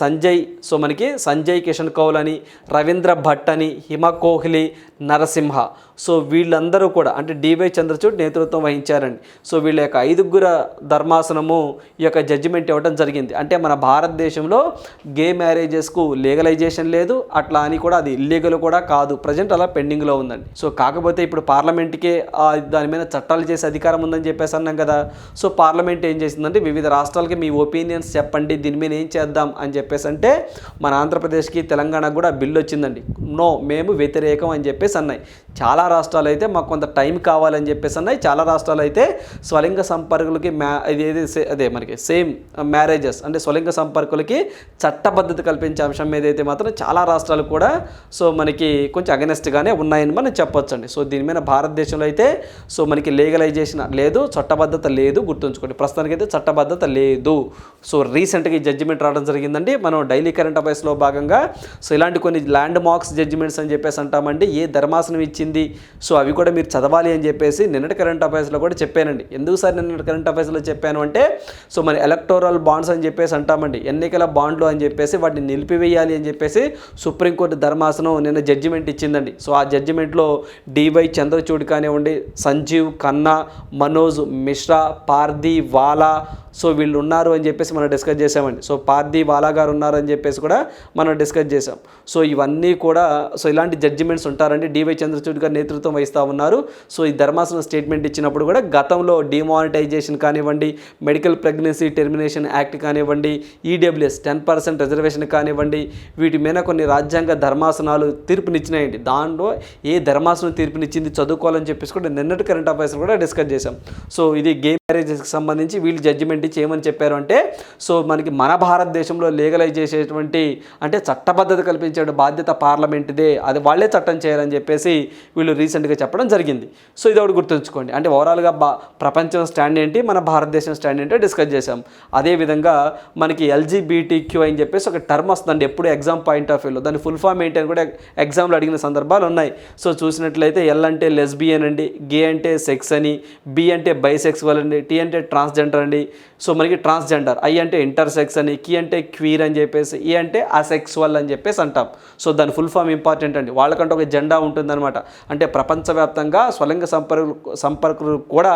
సంజయ్ కిషన్ కౌల్ అని, రవీంద్ర భట్ అని, హిమ కోహ్లీ, నరసింహ. సో వీళ్ళందరూ కూడా అంటే డివై చంద్రచూడ్ నేతృత్వం వహించారండి. సో వీళ్ళ యొక్క 5గురు ధర్మాసనము ఈ యొక్క జడ్జిమెంట్ ఇవ్వడం జరిగింది. అంటే మన భారతదేశంలో గే మ్యారేజెస్కు లీగలైజేషన్ లేదు, అట్లా అని కూడా అది ఇల్లీగల్ కూడా కాదు, ప్రజెంట్ అలా పెండింగ్లో ఉందండి. సో కాకపోతే ఇప్పుడు పార్లమెంట్కే దాని మీద చట్టాలు చేసే అధికారం ఉందని చెప్పేసి అన్నాం కదా. సో పార్లమెంట్ ఏం చేసిందంటే వివిధ రాష్ట్రాలకి మీ ఒపీనియన్స్ చెప్పండి, దీని మీద ఏం చేద్దాం అని చెప్పేసి అంటే మన ఆంధ్రప్రదేశ్కి తెలంగాణకు కూడా బిల్లు వచ్చిందండి. నో మేము వ్యతిరేకం అని చెప్పేసి అన్నాయి. చాలా రాష్ట్రాలు అయితే మాకు కొంత టైం కావాలని చెప్పేసి అన్నాయి. చాలా రాష్ట్రాలు అయితే స్వలింగ సంపర్కులకి అదే మనకి సేమ్ మ్యారేజెస్ అంటే స్వలింగ సంపర్కులకి చట్టబద్ధత కల్పించే అంశం మీద అయితే మాత్రం చాలా రాష్ట్రాలు కూడా సో మనకి కొంచెం అగెనెస్ట్గానే ఉన్నాయని మనం చెప్పొచ్చండి. సో దీని మీద భారతదేశంలో అయితే సో మనకి లీగలైజేషన్ లేదు, చట్టబద్ధత లేదు, గుర్తుంచుకోండి. ప్రస్తుతానికైతే చట్టబద్ధత లేదు. సో రీసెంట్గా ఈ జడ్జిమెంట్ రావడం జరిగిందండి. మనం డైలీ కరెంట్ అఫైర్స్లో భాగంగా సో ఇలాంటి కొన్ని ల్యాండ్ మార్క్స్ జడ్జిమెంట్స్ అని చెప్పేసి అంటామండి. ఏ ధర్మాసనం ఇచ్చింది, సో అవి కూడా మీరు చదవాలి అని చెప్పేసి నిన్నటి కరెంట్ అఫైర్స్లో కూడా చెప్పానండి. ఎందుకు సార్ నిన్నటి కరెంట్ అఫైర్స్లో చెప్పాను అంటే, సో మన ఎలక్టోరల్ బాండ్స్ అని చెప్పేసి అంటామండి, ఎన్నికల బాండ్లు అని చెప్పేసి వాటిని నిలిపివేయాలి అని చెప్పేసి సుప్రీంకోర్టు ధర్మాసనం నిన్న జడ్జిమెంట్ ఇచ్చిందండి. సో ఆ జడ్జిమెంట్లో డివై చంద్రచూడ్ కానివ్వండి, సంజీవ్ ఖన్నా, మనోజ్ మిశ్రా, పార్థీ వాలా, సో వీళ్ళు ఉన్నారు అని చెప్పేసి మనం డిస్కస్ చేసామండి. సో పార్థీ వాలా గారు ఉన్నారు అని చెప్పేసి కూడా మనం డిస్కస్ చేసాం. సో ఇవన్నీ కూడా సో ఇలాంటి జడ్జిమెంట్స్ ఉంటారండి. డివై చంద్రచూడ్ గారు నేతృత్వం వహిస్తూ ఉన్నారు. సో ఈ ధర్మాసనం స్టేట్మెంట్ ఇచ్చినప్పుడు కూడా గతంలో డిమానిటైజేషన్ కానివ్వండి, మెడికల్ ప్రెగ్నెన్సీ టెర్మినేషన్ యాక్ట్ కానివ్వండి, ఈడబ్ల్యూఎస్ 10% రిజర్వేషన్ కానివ్వండి, వీటి మీద కొన్ని రాజ్యాంగ ధర్మాసనాలు తీర్పునిచ్చినాయండి. దాంట్లో ఏ ధర్మాసనం తీర్పునిచ్చింది చదువుకోవాలని చెప్పేసి కూడా నిన్నటి కరెంట్ అఫైర్స్ కూడా డిస్కస్ చేసాం. సో ఇది గే మ్యారేజెస్కి సంబంధించి వీళ్ళు జడ్జిమెంట్ ఇచ్చి ఏమని చెప్పారు అంటే, సో మనకి మన భారతదేశంలో లీగలైజ్ చేసేటువంటి అంటే చట్టబద్ధత కల్పించే బాధ్యత పార్లమెంట్దే, అది వాళ్ళే చట్టం చేయాలని చెప్పేసి వీళ్ళు రీసెంట్గా చెప్పడం జరిగింది. సో ఇది ఒకటి గుర్తుంచుకోండి. అంటే ఓవరాల్గా ప్రపంచం స్టాండ్ ఏంటి, మన భారతదేశం స్టాండ్ ఏంటో డిస్కస్ చేసాం. అదేవిధంగా మనకి ఎల్జీబీటీక్యూ అని చెప్పేసి ఒక టర్మ్ వస్తుందండి ఎప్పుడు ఎగ్జామ్ పాయింట్ ఆఫ్ వ్యూలో. దాని ఫుల్ ఫామ్ ఏంటి అని కూడా ఎగ్జామ్లో అడిగిన సందర్భాలు ఉన్నాయి. సో చూసినట్లయితే ఎల్ అంటే లెస్బియన్ అండి, గే అంటే సెక్స్ అని, బి అంటే బైసెక్సువల్ అండి, టీ అంటే ట్రాన్స్జెండర్ అండి, సో మనకి ట్రాన్స్జెండర్, ఐ అంటే ఇంటర్సెక్స్ అని, కి అంటే క్వీర్ అని చెప్పేసి, ఈ అంటే అసెక్సువల్ అని చెప్పేసి అంటాం. సో దాని ఫుల్ ఫామ్ ఇంపార్టెంట్ అండి. వాళ్ళకంటే ఒక జెండా ఉంటుందన్నమాట. అంటే ప్రపంచవ్యాప్తంగా స్వలింగ సంపర్కులు కూడా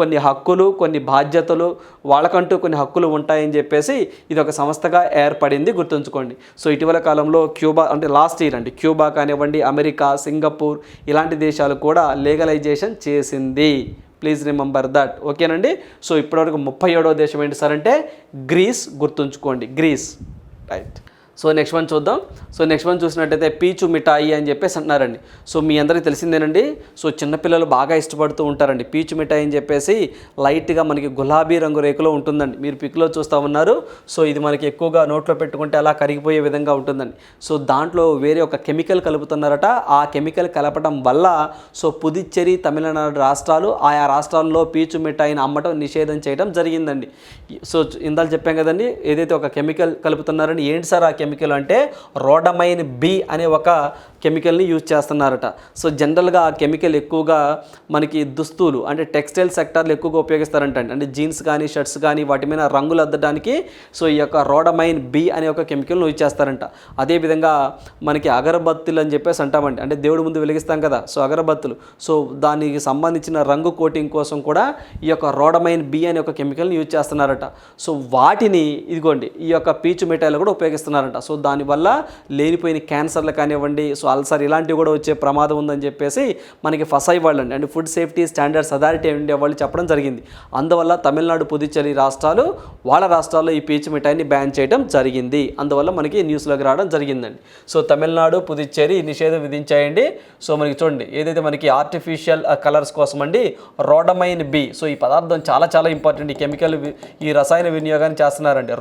కొన్ని హక్కులు, కొన్ని బాధ్యతలు, వాళ్ళకంటూ కొన్ని హక్కులు ఉంటాయని చెప్పేసి ఇది ఒక సంస్థగా ఏర్పడింది, గుర్తుంచుకోండి. సో ఇటీవల కాలంలో క్యూబా అంటే లాస్ట్ ఇయర్ అండి, క్యూబా కానివ్వండి, అమెరికా, సింగపూర్ ఇలాంటి దేశాలు కూడా లీగలైజేషన్ చేసింది. Please remember that. ఓకేనండి. సో ఇప్పటివరకు 37వ దేశం ఏంటి సార్ అంటే గ్రీస్, గుర్తుంచుకోండి, Greece. Right. So next one చూద్దాం. సో నెక్స్ట్ వన్ చూసినట్టయితే పీచు మిఠాయి అని చెప్పేసి అంటున్నారండి. సో మీ అందరికీ తెలిసిందేనండి. సో చిన్నపిల్లలు బాగా ఇష్టపడుతూ ఉంటారండి పీచు మిఠాయి అని చెప్పేసి. లైట్గా మనకి గులాబీ రంగు రేకులో ఉంటుందండి, మీరు పిక్లో చూస్తూ ఉన్నారు. సో ఇది మనకి ఎక్కువగా నోట్లో పెట్టుకుంటే అలా కరిగిపోయే విధంగా ఉంటుందండి. సో దాంట్లో వేరే ఒక కెమికల్ కలుపుతున్నారట. ఆ కెమికల్ కలపడం వల్ల సో పుదుచ్చేరి, తమిళనాడు రాష్ట్రాలు, ఆయా రాష్ట్రాల్లో పీచు మిఠాయిని అమ్మటం నిషేధం చేయడం జరిగిందండి. సో ఇందాక చెప్పాం కదండి, ఏదైతే ఒక కెమికల్ కలుపుతున్నారని. ఏంటి సార్ ఆ కెమికల్ అంటే రోడమైన్ బి అనే ఒక కెమికల్ని యూజ్ చేస్తున్నారట. సో జనరల్గా ఆ కెమికల్ ఎక్కువగా మనకి దుస్తులు అంటే టెక్స్టైల్ సెక్టార్లో ఎక్కువగా ఉపయోగిస్తారంట. అంటే జీన్స్ కానీ, షర్ట్స్ కానీ వాటి మీద రంగులు అద్దడానికి సో ఈ యొక్క రోడమైన్ బి అనే ఒక కెమికల్ని యూజ్ చేస్తారంట. అదేవిధంగా మనకి అగరబత్తులు అని చెప్పేసి అంటామండి, అంటే దేవుడి ముందు వెలిగిస్తాం కదా, సో అగరబత్తులు. సో దానికి సంబంధించిన రంగు కోటింగ్ కోసం కూడా ఈ యొక్క రోడమైన్ బి అనే ఒక కెమికల్ని యూజ్ చేస్తున్నారట. సో వాటిని ఇదిగోండి ఈ యొక్క పీచు మిఠాయిలు కూడా ఉపయోగిస్తున్నారట. సో దానివల్ల లేనిపోయిన క్యాన్సర్లు కానివ్వండి, సో అల్సర్ ఇలాంటివి కూడా వచ్చే ప్రమాదం ఉందని చెప్పేసి మనకి ఫసాయి వాళ్ళండి అంటే food safety standards authority of India వాళ్ళు చెప్పడం జరిగింది. అందువల్ల తమిళనాడు, పుదుచ్చేరి రాష్ట్రాలు వాళ్ళ రాష్ట్రాల్లో ఈ పీచు మిఠాయిని బ్యాన్ చేయడం జరిగింది. అందువల్ల మనకి న్యూస్లోకి రావడం జరిగిందండి. సో తమిళనాడు, పుదుచ్చేరి నిషేధం విధించాయండి. సో మనకి చూడండి ఏదైతే మనకి ఆర్టిఫిషియల్ కలర్స్ కోసం అండి రోడమైన్ బి. సో ఈ పదార్థం చాలా చాలా ఇంపార్టెంట్. ఈ కెమికల్ ఈ రసాయన వినియోగాన్ని చేస్తున్నారండి.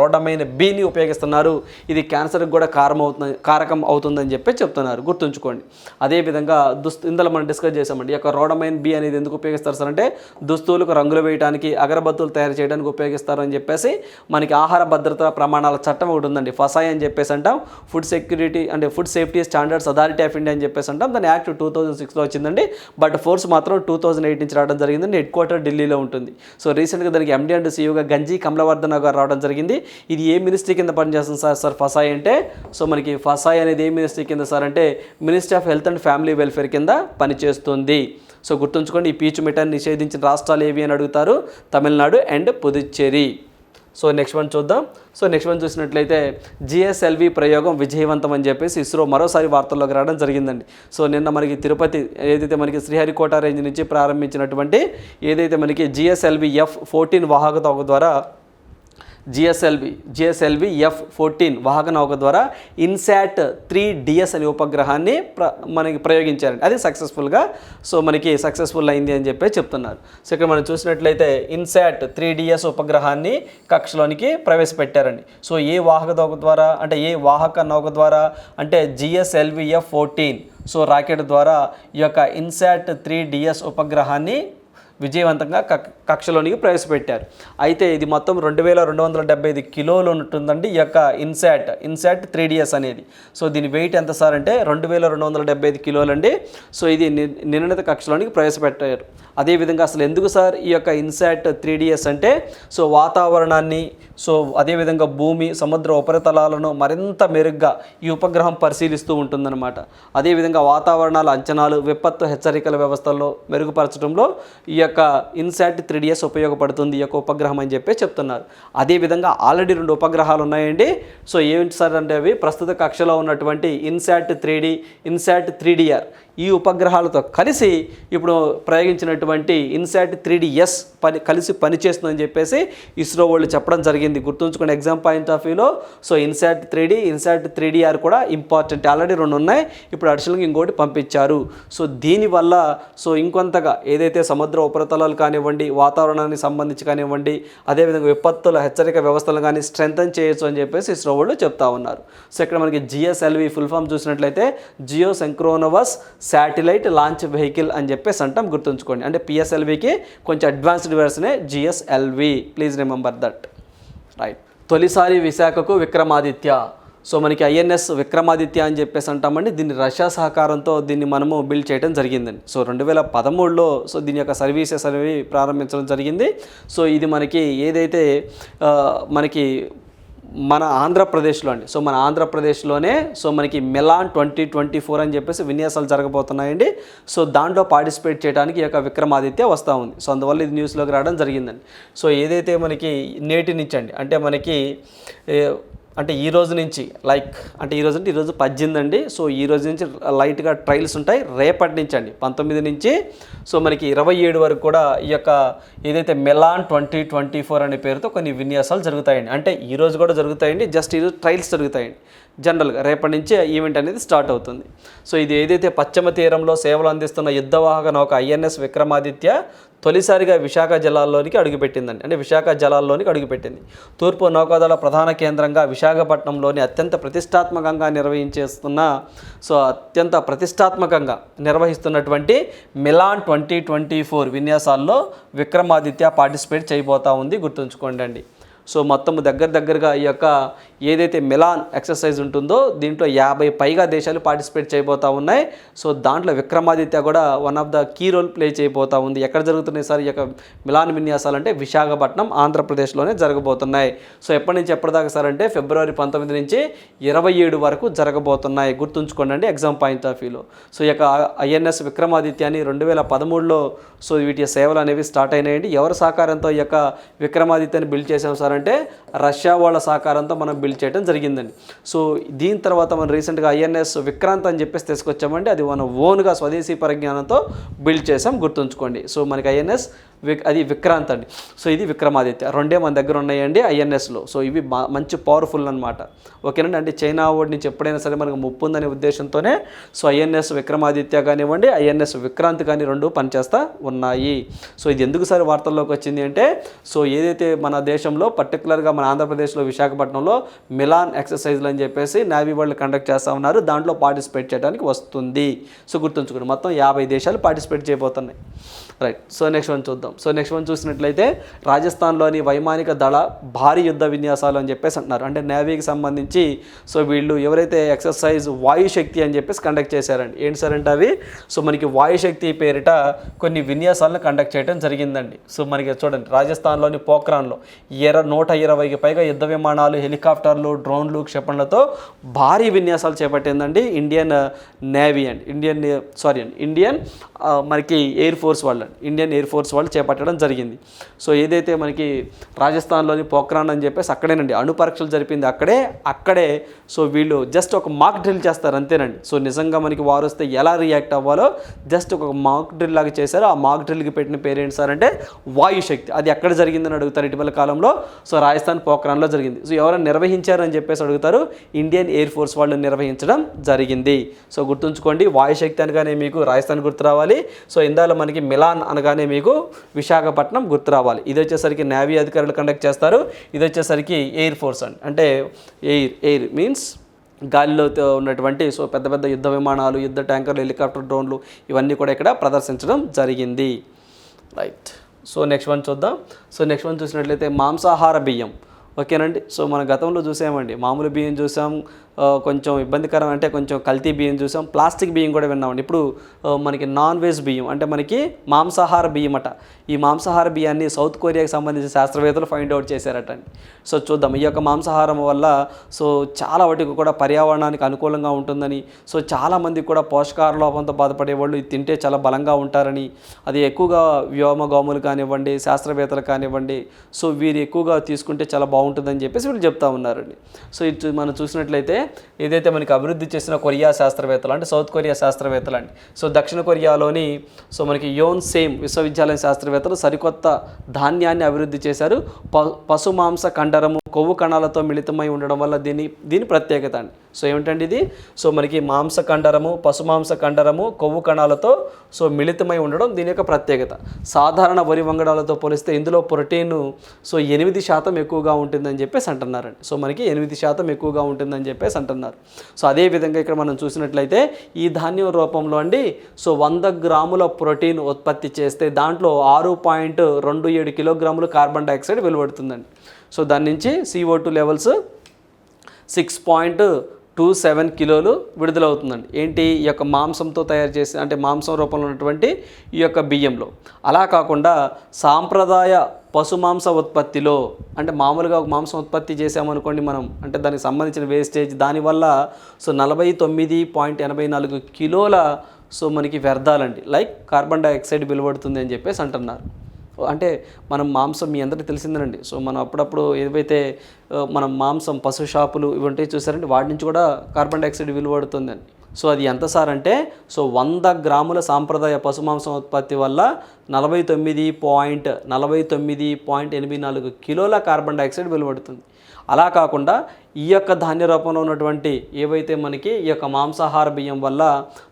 రోడమైన్ బిని ఉపయోగిస్తున్నారు. ఇది క్యాన్సర్కి కూడా కారకం అవుతుందని చెప్పి చెప్తున్నారు, గుర్తుంచుకోండి. అదేవిధంగా ఇందులో మనం డిస్కస్ చేసామండి. ఈ యొక్క రోడమైన్ బి అనేది ఎందుకు ఉపయోగిస్తారు సార్ అంటే దుస్తువులకు రంగులు వేయడానికి, అగరబత్తులు తయారు చేయడానికి ఉపయోగిస్తారు అని చెప్పేసి మనకి ఆహార భద్రతా ప్రమాణాల చట్టం ఒకటి ఉందండి, ఫసాయి అని చెప్పేసి అంటాం. ఫుడ్ సెక్యూరిటీ అంటే food safety standards authority of India అని చెప్పేసి అంటాం. దాని యాక్ట్ 2006లో వచ్చిందండి. బట్ ఫోర్స్ మాత్రం 2008 నుంచి రావడం జరిగిందండి. హెడ్ క్వార్టర్ ఢిల్లీలో ఉంటుంది. సో రీసెంట్గా దానికి ఎండీ అండ్ సీఈఓగా గంజీ కమలవర్ధన్ గారు రావడం జరిగింది. ఇది ఏ మినిస్ట్రీ కింద పనిచేస్తుంది సార్ ఫసాయి అంటే? సో మనకి ఫసాయి అనేది ఏ మినిస్ట్రీ కింద సార్ అంటే ministry of health and family welfare కింద పనిచేస్తుంది. సో గుర్తుంచుకోండి, ఈ పీచు మిఠాయిని నిషేధించిన రాష్ట్రాలు ఏవి అని అడుగుతారు, Tamil Nadu and Puducherry. So next one చూద్దాం. సో నెక్స్ట్ వన్ చూసినట్లయితే జిఎస్ఎల్వి ప్రయోగం విజయవంతం అని చెప్పేసి ఇస్రో మరోసారి వార్తల్లోకి రావడం జరిగిందండి. సో నిన్న మనకి తిరుపతి ఏదైతే మనకి శ్రీహరికోట రేంజ్ నుంచి ప్రారంభించినటువంటి ఏదైతే మనకి జిఎస్ఎల్వి F-14 వాహక ద్వారా జిఎస్ఎల్వి F-14 వాహక నౌక ద్వారా ఇన్సాట్ 3DS అనే ఉపగ్రహాన్ని మనకి ప్రయోగించారండి. అది సక్సెస్ఫుల్గా మనకి సక్సెస్ఫుల్ అయింది అని చెప్పి చెప్తున్నారు. సో ఇక్కడ మనం చూసినట్లయితే ఇన్సాట్ 3DS ఉపగ్రహాన్ని కక్షలోనికి ప్రవేశపెట్టారండి. సో ఏ వాహక నౌక ద్వారా అంటే జిఎస్ఎల్వి F-14 రాకెట్ ద్వారా ఈ యొక్క ఇన్సాట్ 3DS ఉపగ్రహాన్ని విజయవంతంగా కక్షలోనికి ప్రవేశపెట్టారు. అయితే ఇది మొత్తం 2275 కిలోలు ఉంటుందండి ఈ యొక్క ఇన్సాట్ 3DS అనేది. సో దీని వెయిట్ ఎంత సార్ అంటే 2275 కిలోలు అండి. సో ఇది నిర్ణీత కక్షలోనికి ప్రవేశపెట్టారు. అదేవిధంగా అసలు ఎందుకు సార్ ఈ యొక్క ఇన్సాట్ 3DS అంటే వాతావరణాన్ని అదేవిధంగా భూమి సముద్ర ఉపరితలాలను మరింత మెరుగ్గా ఈ ఉపగ్రహం పరిశీలిస్తూ ఉంటుందన్నమాట. అదేవిధంగా వాతావరణాల అంచనాలు విపత్తు హెచ్చరికల వ్యవస్థల్లో మెరుగుపరచడంలో ఈ యొక్క ఇన్సాట్ 3DS ఉపయోగపడుతుంది ఈ యొక్క ఉపగ్రహం అని చెప్పి చెప్తున్నారు. అదేవిధంగా ఆల్రెడీ 2 ఉపగ్రహాలు ఉన్నాయండి. ఏంటి సార్ అంటే అవి ప్రస్తుత కక్షలో ఉన్నటువంటి ఇన్సాట్ 3D ఇన్సాట్ 3DR ఈ ఉపగ్రహాలతో కలిసి ఇప్పుడు ప్రయోగించినటువంటి ఇన్సాట్ 3DS కలిసి పనిచేస్తుందని చెప్పేసి ఇస్రో వాళ్ళు చెప్పడం జరిగింది. గుర్తుంచుకునే ఎగ్జామ్ పాయింట్ ఆఫ్ వ్యూలో ఇన్సాట్ 3D ఇన్సాట్ 3DR కూడా ఇంపార్టెంట్. ఆల్రెడీ 2 ఉన్నాయి, ఇప్పుడు అడిషనల్గా ఇంకోటి పంపించారు. దీనివల్ల ఇంకొంతగా ఏదైతే సముద్ర ఉపరితలాలు కానివ్వండి వాతావరణానికి సంబంధించి కానివ్వండి అదేవిధంగా విపత్తుల హెచ్చరిక వ్యవస్థలు కానీ స్ట్రెంథన్ చేయొచ్చు అని చెప్పేసి ఇస్రో వాళ్ళు చెప్తా ఉన్నారు. ఇక్కడ మనకి జిఎస్ఎల్వి ఫుల్ ఫామ్ చూసినట్లయితే geosynchronous satellite launch vehicle అని చెప్పేసి అంటాం. గుర్తుంచుకోండి. అంటే పిఎస్ఎల్వికి కొంచెం అడ్వాన్స్డ్ వెర్షనే GSLV. Please remember that. Right. తొలిసారి విశాఖకు విక్రమాదిత్య. మనకి ఐఎన్ఎస్ విక్రమాదిత్య అని చెప్పేసి అంటామండి. దీన్ని రష్యా సహకారంతో దీన్ని మనము బిల్డ్ చేయడం జరిగిందండి. 2013లో దీని యొక్క సర్వీసెస్ అనేవి ప్రారంభించడం జరిగింది. ఇది మనకి ఏదైతే మనకి మన ఆంధ్రప్రదేశ్లో అండి మన ఆంధ్రప్రదేశ్లోనే మనకి మెలాన్ 2024 అని చెప్పేసి విన్యాసాలు జరగబోతున్నాయండి. దాంట్లో పార్టిసిపేట్ చేయడానికి ఈ యొక్క విక్రమాదిత్య వస్తూ ఉంది. అందువల్ల ఇది న్యూస్లోకి రావడం జరిగిందండి. ఏదైతే మనకి నేటి నుంచి అండి అంటే ఈ రోజు నుంచి ఈరోజు 18 అండి. ఈ రోజు నుంచి లైట్గా ట్రయల్స్ ఉంటాయి. రేపటి నుంచి అండి 19 నుంచి మనకి 27 వరకు కూడా ఈ యొక్క ఏదైతే మెలాన్ 2024 అనే పేరుతో కొన్ని విన్యాసాలు జరుగుతాయండి. అంటే ఈరోజు కూడా జరుగుతాయండి, జస్ట్ ఈరోజు ట్రయల్స్ జరుగుతాయండి. జనరల్గా రేపటి నుంచి ఈవెంట్ అనేది స్టార్ట్ అవుతుంది. ఇది ఏదైతే పశ్చిమ తీరంలో సేవలు అందిస్తున్న యుద్ధవాహక నౌక ఐఎన్ఎస్ విక్రమాదిత్య తొలిసారిగా విశాఖ జలాల్లోనికి అడుగుపెట్టిందండి. అంటే విశాఖ జలాల్లోనికి అడుగుపెట్టింది. తూర్పు నౌకాదళ ప్రధాన కేంద్రంగా విశాఖపట్నంలోని అత్యంత ప్రతిష్టాత్మకంగా నిర్వహిస్తున్నటువంటి మెలాన్ 2024 విన్యాసాల్లో విక్రమాదిత్య పార్టిసిపేట్ చేయబోతా ఉంది. గుర్తుంచుకోండి అండి. మొత్తం దగ్గరగా ఈ యొక్క ఏదైతే మెలాన్ ఎక్సర్సైజ్ ఉంటుందో దీంట్లో 50 పైగా దేశాలు పార్టిసిపేట్ చేయబోతూ ఉన్నాయి. దాంట్లో విక్రమాదిత్య కూడా one of the key role play చేయబోతూ ఉంది. ఎక్కడ జరుగుతున్నాయి సార్ ఈ యొక్క మెలాన్ విన్యాసాలు అంటే విశాఖపట్నం ఆంధ్రప్రదేశ్లోనే జరగబోతున్నాయి. ఎప్పటి నుంచి ఎప్పటిదాకా సార్ అంటే ఫిబ్రవరి 19 నుంచి 27 వరకు జరగబోతున్నాయి. గుర్తుంచుకోండి అండి ఎగ్జామ్ పాయింట్ ఆఫ్ వ్యూలో. ఈ యొక్క ఐఎన్ఎస్ విక్రమాదిత్యని 2013లో వీటి సేవలు అనేవి స్టార్ట్ అయినాయండి. ఎవరి సహకారంతో ఈ యొక్క విక్రమాదిత్యని బిల్డ్ చేసాం సార్ అంటే రష్యా వాళ్ళ సహకారంతో మనం బిల్డ్ చేయడం జరిగిందండి. దీని తర్వాత మనం రీసెంట్గా ఐఎన్ఎస్ విక్రాంత్ అని చెప్పేసి తీసుకొచ్చామండి. అది మనం ఓన్గా స్వదేశీ పరిజ్ఞానంతో బిల్డ్ చేసాం. గుర్తుంచుకోండి. మనకి ఐఎన్ఎస్ అది విక్రాంత్ అండి. ఇది విక్రమాదిత్య. 2 మన దగ్గర ఉన్నాయండి ఐఎన్ఎస్లో. ఇవి మంచి పవర్ఫుల్ అనమాట. ఓకేనండి. అంటే చైనా వాడి నుంచి ఎప్పుడైనా సరే మనకు ముప్పు ఉందనే ఉద్దేశంతోనే ఐఎన్ఎస్ విక్రమాదిత్య కానివ్వండి ఐఎన్ఎస్ విక్రాంత్ కానీ 2 పనిచేస్తూ ఉన్నాయి. ఇది ఎందుకు సార్ వార్తల్లోకి వచ్చింది అంటే ఏదైతే మన దేశంలో పర్టికులర్గా మన ఆంధ్రప్రదేశ్లో విశాఖపట్నంలో మిలాన్ ఎక్సర్సైజ్లు అని చెప్పేసి నేవీ వాళ్ళు కండక్ట్ చేస్తూ ఉన్నారు. దాంట్లో పార్టిసిపేట్ చేయడానికి వస్తుంది. గుర్తుంచుకోండి మొత్తం 50 దేశాలు పార్టిసిపేట్ చేయబోతున్నాయి. రైట్. నెక్స్ట్ వన్ చూద్దాం. నెక్స్ట్ వన్ చూసినట్లయితే రాజస్థాన్లోని వైమానిక దళ భారీ యుద్ధ విన్యాసాలు అని చెప్పేసి అంటున్నారు. అంటే నేవీకి సంబంధించి వీళ్ళు ఎవరైతే ఎక్సర్సైజ్ వాయుశక్తి అని చెప్పేసి కండక్ట్ చేశారండి. ఏంటి సార్ అంటే అవి మనకి వాయుశక్తి పేరిట కొన్ని విన్యాసాలను కండక్ట్ చేయడం జరిగిందండి. మనకి చూడండి రాజస్థాన్లోని పోఖ్రాన్లో 120కి పైగా యుద్ధ విమానాలు హెలికాప్టర్లు డ్రోన్లు క్షిపణులతో భారీ విన్యాసాలు చేపట్టిందండి ఇండియన్ నేవీ అండి ఇండియన్ మనకి ఎయిర్ ఫోర్స్ వాళ్ళు. జరిగిందండి, ఇండియన్ ఎయిర్ ఫోర్స్ వాళ్ళు చేపట్టడం జరిగింది. సో ఏదైతే మనకి రాజస్థాన్లోని పోఖ్రాన్ అని చెప్పేసి అక్కడేనండి అణు పరీక్షలు జరిపింది అక్కడే. సో వీళ్ళు జస్ట్ ఒక మాక్ డ్రిల్ చేస్తారు అంతేనండి. సో నిజంగా మనకి వారు వస్తే ఎలా రియాక్ట్ అవ్వాలో జస్ట్ ఒక మాక్ డ్రిల్ లాగా చేశారు. ఆ మాక్ డ్రిల్కి పెట్టిన పేరు ఏంటి సార్ అంటే వాయుశక్తి. అది ఎక్కడ జరిగిందని అడుగుతారు ఇటీవల కాలంలో. సో రాజస్థాన్ పోఖ్రాన్లో జరిగింది. సో ఎవరైనా నిర్వహించారని చెప్పేసి అడుగుతారు, ఇండియన్ ఎయిర్ ఫోర్స్ వాళ్ళు నిర్వహించడం జరిగింది. సో గుర్తుంచుకోండి, వాయుశక్తి అనగానే మీకు రాజస్థాన్ గుర్తు రావాలి. సో ఇందాక మనకి మిలాన్ అనగానే మీకు విశాఖపట్నం గుర్తు రావాలి. ఇది వచ్చేసరికి నేవీ అధికారులు కండక్ట్ చేస్తారు. ఇది వచ్చేసరికి ఎయిర్ ఫోర్స్ అంటే ఎయిర్ మీన్స్ గాలిలో ఉన్నటువంటి సో పెద్ద పెద్ద యుద్ధ విమానాలు, యుద్ధ ట్యాంకర్లు, హెలికాప్టర్, డ్రోన్లు ఇవన్నీ కూడా ఇక్కడ ప్రదర్శించడం జరిగింది. రైట్. సో నెక్స్ట్ వన్ చూద్దాం. సో నెక్స్ట్ వన్ చూసినట్లయితే మాంసాహార బియ్యం. ఓకేనండి. సో మన గతంలో చూసామండి, మామూలు బియ్యం చూసాం, కొంచెం ఇబ్బందికరం అంటే కొంచెం కల్తీ బియ్యం చూసాం, ప్లాస్టిక్ బియ్యం కూడా విన్నామండి. ఇప్పుడు మనకి నాన్ వెజ్ బియ్యం అంటే మనకి మాంసాహార బియ్యం అట. ఈ మాంసాహార బియ్యాన్ని సౌత్ కొరియాకి సంబంధించిన శాస్త్రవేత్తలు ఫైండ్ అవుట్ చేశారటండి. సో చూద్దాం, ఈ యొక్క మాంసాహారం వల్ల సో చాలా వాటికి కూడా పర్యావరణానికి అనుకూలంగా ఉంటుందని, సో చాలామందికి కూడా పోషకాహార లోపంతో బాధపడే వాళ్ళు ఇది తింటే చాలా బలంగా ఉంటారని, అది ఎక్కువగా వ్యోమగాములు కానివ్వండి, శాస్త్రవేత్తలు కానివ్వండి, సో వీరు ఎక్కువగా తీసుకుంటే చాలా బాగుంటుందని చెప్పేసి వీళ్ళు చెప్తా ఉన్నారండి. సో ఇది మనం చూసినట్లయితే ఏదైతే మనకి అభివృద్ధి చేసిన కొరియా శాస్త్రవేత్తలు అంటే సౌత్ కొరియా శాస్త్రవేత్తలు అండి. సో దక్షిణ కొరియాలోని సో మనకి యోన్సేమ్ విశ్వవిద్యాలయం శాస్త్రవేత్తలు సరికొత్త ధాన్యాన్ని అభివృద్ధి చేశారు. పశు మాంస కండరము కొవ్వు కణాలతో మిళితమై ఉండడం వల్ల దీని ప్రత్యేకత అండి. సో ఏమిటండి ఇది? సో మనకి మాంస కండరము, పశుమాంస కండరము కొవ్వు కణాలతో సో మిళితమై ఉండడం దీని యొక్క ప్రత్యేకత. సాధారణ వరి వంగడాలతో పోలిస్తే ఇందులో ప్రోటీన్ సో 8% ఎక్కువగా ఉంటుందని చెప్పేసి అంటున్నారండి. సో మనకి 8% ఎక్కువగా ఉంటుందని చెప్పేసి అంటున్నారు. సో అదేవిధంగా ఇక్కడ మనం చూసినట్లయితే ఈ ధాన్యం రూపంలో అండి సో 100 గ్రాముల ప్రోటీన్ ఉత్పత్తి చేస్తే దాంట్లో 6.27 కిలోగ్రాములు కార్బన్ డైఆక్సైడ్ వెలువడుతుందండి. సో దాని నుంచి CO2 లెవెల్స్ 6.27 కిలోలు విడుదలవుతుందండి. ఏంటి? ఈ యొక్క మాంసంతో తయారు చేసి అంటే మాంసం రూపంలో ఉన్నటువంటి ఈ యొక్క బియ్యంలో. అలా కాకుండా సాంప్రదాయ పశుమాంస ఉత్పత్తిలో అంటే మామూలుగా మాంసం ఉత్పత్తి చేసామనుకోండి మనం, అంటే దానికి సంబంధించిన వేస్టేజ్ దానివల్ల సో 49.84 కిలోల సో మనకి వ్యర్థాలండి లైక్ కార్బన్ డైఆక్సైడ్ వెలువడుతుంది అని చెప్పేసి అంటున్నారు. అంటే మనం మాంసం మీ అందరికీ తెలిసిందేనండి. సో మనం అప్పుడప్పుడు ఏవైతే మనం మాంసం పశు షాపులు ఇవంటే చూసారంటే వాటి నుంచి కూడా కార్బన్ డైఆక్సైడ్ వెలువడుతుందండి. సో అది ఎంత సార్ అంటే సో 100 గ్రాముల సాంప్రదాయ పశుమాంసం ఉత్పత్తి వల్ల 49.84 కిలోల కార్బన్ డైఆక్సైడ్ వెలువడుతుంది. అలా కాకుండా ఈ యొక్క ధాన్య రూపంలో ఉన్నటువంటి ఏవైతే మనకి ఈ యొక్క మాంసాహార బియ్యం వల్ల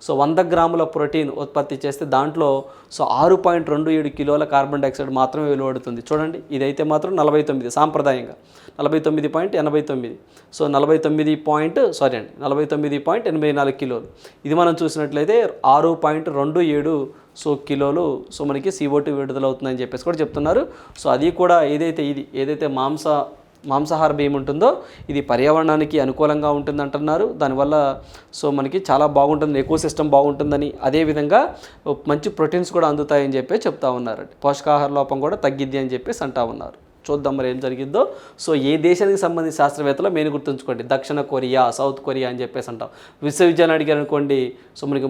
సో 100 గ్రాముల ప్రోటీన్ ఉత్పత్తి చేస్తే దాంట్లో సో 6.27 కిలోల కార్బన్ డైఆక్సైడ్ మాత్రమే వెలువడుతుంది. చూడండి, ఇదైతే మాత్రం 49 సాంప్రదాయంగా 49.89 సో 49.84 కిలోలు. ఇది మనం చూసినట్లయితే 6.27 సో కిలోలు సో మనకి CO2 విడుదలవుతుందని చెప్పేసి కూడా చెప్తున్నారు. సో అది కూడా ఏదైతే మాంసాహార బియ్యం ఉంటుందో ఇది పర్యావరణానికి అనుకూలంగా ఉంటుంది అంటున్నారు. దానివల్ల సో మనకి చాలా బాగుంటుంది, ఎకో సిస్టమ్ బాగుంటుందని, అదేవిధంగా మంచి ప్రోటీన్స్ కూడా అందుతాయని చెప్పి చెప్తా ఉన్నారండి. పోషకాహార లోపం కూడా తగ్గిద్ది అని చెప్పేసి అంటా ఉన్నారు. చూద్దాం మరి ఏం జరిగిద్దో. సో ఏ దేశానికి సంబంధించిన శాస్త్రవేత్తలో మెయిన్ గుర్తుంచుకోండి, దక్షిణ కొరియా, సౌత్ కొరియా అని చెప్పేసి అంటాం. విశ్వవిద్యాలయం అడిగారు అనుకోండి సో మనకి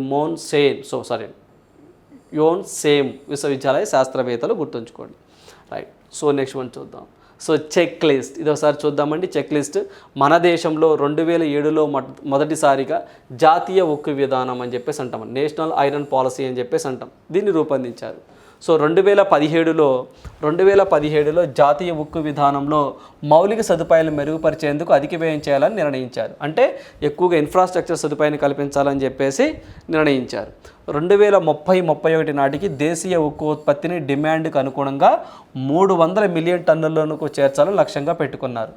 యోన్సేమ్ విశ్వవిద్యాలయ శాస్త్రవేత్తలు గుర్తుంచుకోండి. రైట్. సో నెక్స్ట్ వన్ చూద్దాం. సో చెక్ లిస్ట్ ఇది ఒకసారి చూద్దామండి. చెక్ లిస్ట్ మన దేశంలో 2007లో మొదటిసారిగా జాతీయ ఉక్కు విధానం అని చెప్పేసి అంటాం, నేషనల్ ఐరన్ పాలసీ అని చెప్పేసి అంటాం, దీన్ని రూపొందించారు. సో 2017లో జాతీయ ఉక్కు విధానంలో మౌలిక సదుపాయాలు మెరుగుపరిచేందుకు అధిక వ్యయం చేయాలని నిర్ణయించారు. అంటే ఎక్కువగా ఇన్ఫ్రాస్ట్రక్చర్ సదుపాయాన్ని కల్పించాలని చెప్పేసి నిర్ణయించారు. 2030-31 నాటికి దేశీయ ఉక్కు ఉత్పత్తిని డిమాండ్కి అనుగుణంగా 300 మిలియన్ టన్నులకు చేర్చాలని లక్ష్యంగా పెట్టుకున్నారు.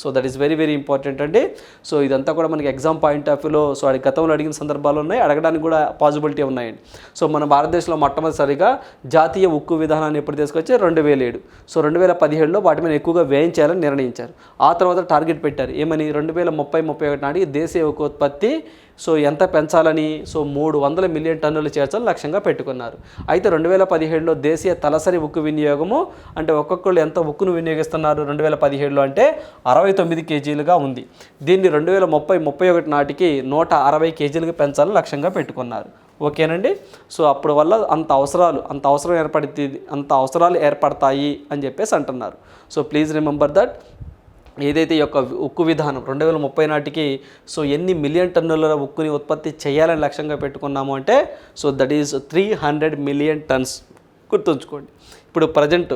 So that is very very important అండి. సో ఇదంతా కూడా మనకి ఎగ్జామ్ పాయింట్ ఆఫ్ వ్యూలో సో గతంలో అడిగిన సందర్భాలు ఉన్నాయి, అడగడానికి కూడా పాసిబిలిటీ ఉన్నాయండి. సో మన భారతదేశంలో మొట్టమొదటిసారిగా జాతీయ ఉక్కు విధానాన్ని ఎప్పుడు తీసుకొచ్చి 2007. సో 2017లో వాటి మీద ఎక్కువగా వ్యయం చేయాలని నిర్ణయించారు. ఆ తర్వాత టార్గెట్ పెట్టారు ఏమని 2030-31 నాటికి దేశీయ ఉక్కు ఉత్పత్తి సో ఎంత పెంచాలని, సో 300 మిలియన్ టన్నులు చేర్చాలని లక్ష్యంగా పెట్టుకున్నారు. అయితే 2017లో దేశీయ తలసరి ఉక్కు వినియోగము అంటే ఒక్కొక్కళ్ళు ఎంత ఉక్కును వినియోగిస్తున్నారు 2017లో అంటే 69 కేజీలుగా ఉంది. దీన్ని 2030-31 నాటికి 160 కేజీలకు పెంచాలని లక్ష్యంగా పెట్టుకున్నారు. ఓకేనండి. సో అప్పుడు వల్ల అంత అవసరాలు ఏర్పడతాయి అని చెప్పేసి అంటున్నారు. సో ప్లీజ్ రిమెంబర్ దట్ ఏదైతే ఈ యొక్క ఉక్కు విధానం 2030 నాటికి సో ఎన్ని మిలియన్ టన్నుల ఉక్కుని ఉత్పత్తి చేయాలని లక్ష్యంగా పెట్టుకున్నాము అంటే so that is 300 million tons. గుర్తుంచుకోండి. ఇప్పుడు ప్రజెంట్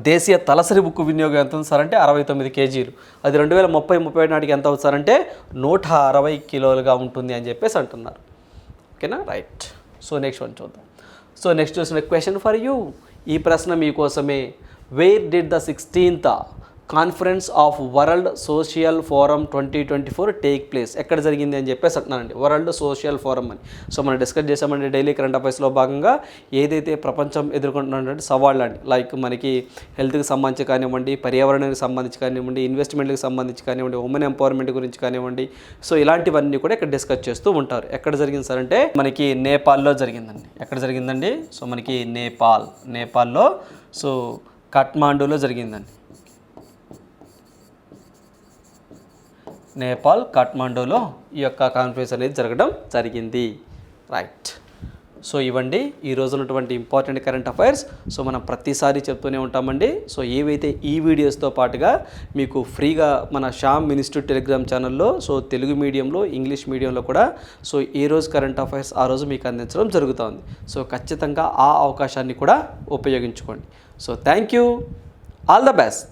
దేశీయ తలసరి ఉక్కు వినియోగం ఎంత ఉంది సార్ అంటే 69 కేజీలు. అది 2030-31 నాటికి ఎంత అవుతుంది సార్ అంటే 160 కిలోలుగా ఉంటుంది అని చెప్పేసి అంటున్నారు. ఓకేనా, రైట్. సో నెక్స్ట్ వన్ చూద్దాం. సో నెక్స్ట్ చూసిన క్వశ్చన్ ఫర్ యూ. ఈ ప్రశ్న మీకోసమే. Where did the 16th conference of world social forum 2024 take place? ఎక్కడ జరిగింది అని చెప్పేసి అంటున్నానండి. వరల్డ్ సోషల్ ఫోరం అని. సో మనం డిస్కస్ చేసామండి డైలీ కరెంట్ అఫైర్స్లో భాగంగా ఏదైతే ప్రపంచం ఎదుర్కొంటున్నటువంటి సవాళ్ళు అండి, లైక్ మనకి హెల్త్కి సంబంధించి కానివ్వండి, పర్యావరణానికి సంబంధించి కానివ్వండి, ఇన్వెస్ట్మెంట్కి సంబంధించి కానివ్వండి, ఉమెన్ ఎంపవర్మెంట్ గురించి కానివ్వండి, సో ఇలాంటివన్నీ కూడా ఇక్కడ డిస్కస్ చేస్తూ ఉంటారు. ఎక్కడ జరిగింది సార్ అంటే మనకి నేపాల్లో జరిగిందండి. ఎక్కడ జరిగిందండి? సో మనకి నేపాల్లో సో కఠ్మాండూలో జరిగిందండి. నేపాల్ కాఠ్మాండూలో ఈ యొక్క కాన్ఫరెన్స్ అనేది జరగడం జరిగింది. రైట్. సో ఇవ్వండి ఈ రోజు ఉన్నటువంటి ఇంపార్టెంట్ కరెంట్ అఫైర్స్. సో మనం ప్రతిసారి చెప్తూనే ఉంటామండి. సో ఏవైతే ఈ వీడియోస్తో పాటుగా మీకు ఫ్రీగా మన శ్యామ్ ఇన్స్టిట్యూట్ టెలిగ్రామ్ ఛానల్లో సో తెలుగు మీడియంలో, ఇంగ్లీష్ మీడియంలో కూడా సో ఏ రోజు కరెంట్ అఫైర్స్ ఆ రోజు మీకు అందించడం జరుగుతుంది. సో ఖచ్చితంగా ఆ అవకాశాన్ని కూడా ఉపయోగించుకోండి. So thank you. All the best.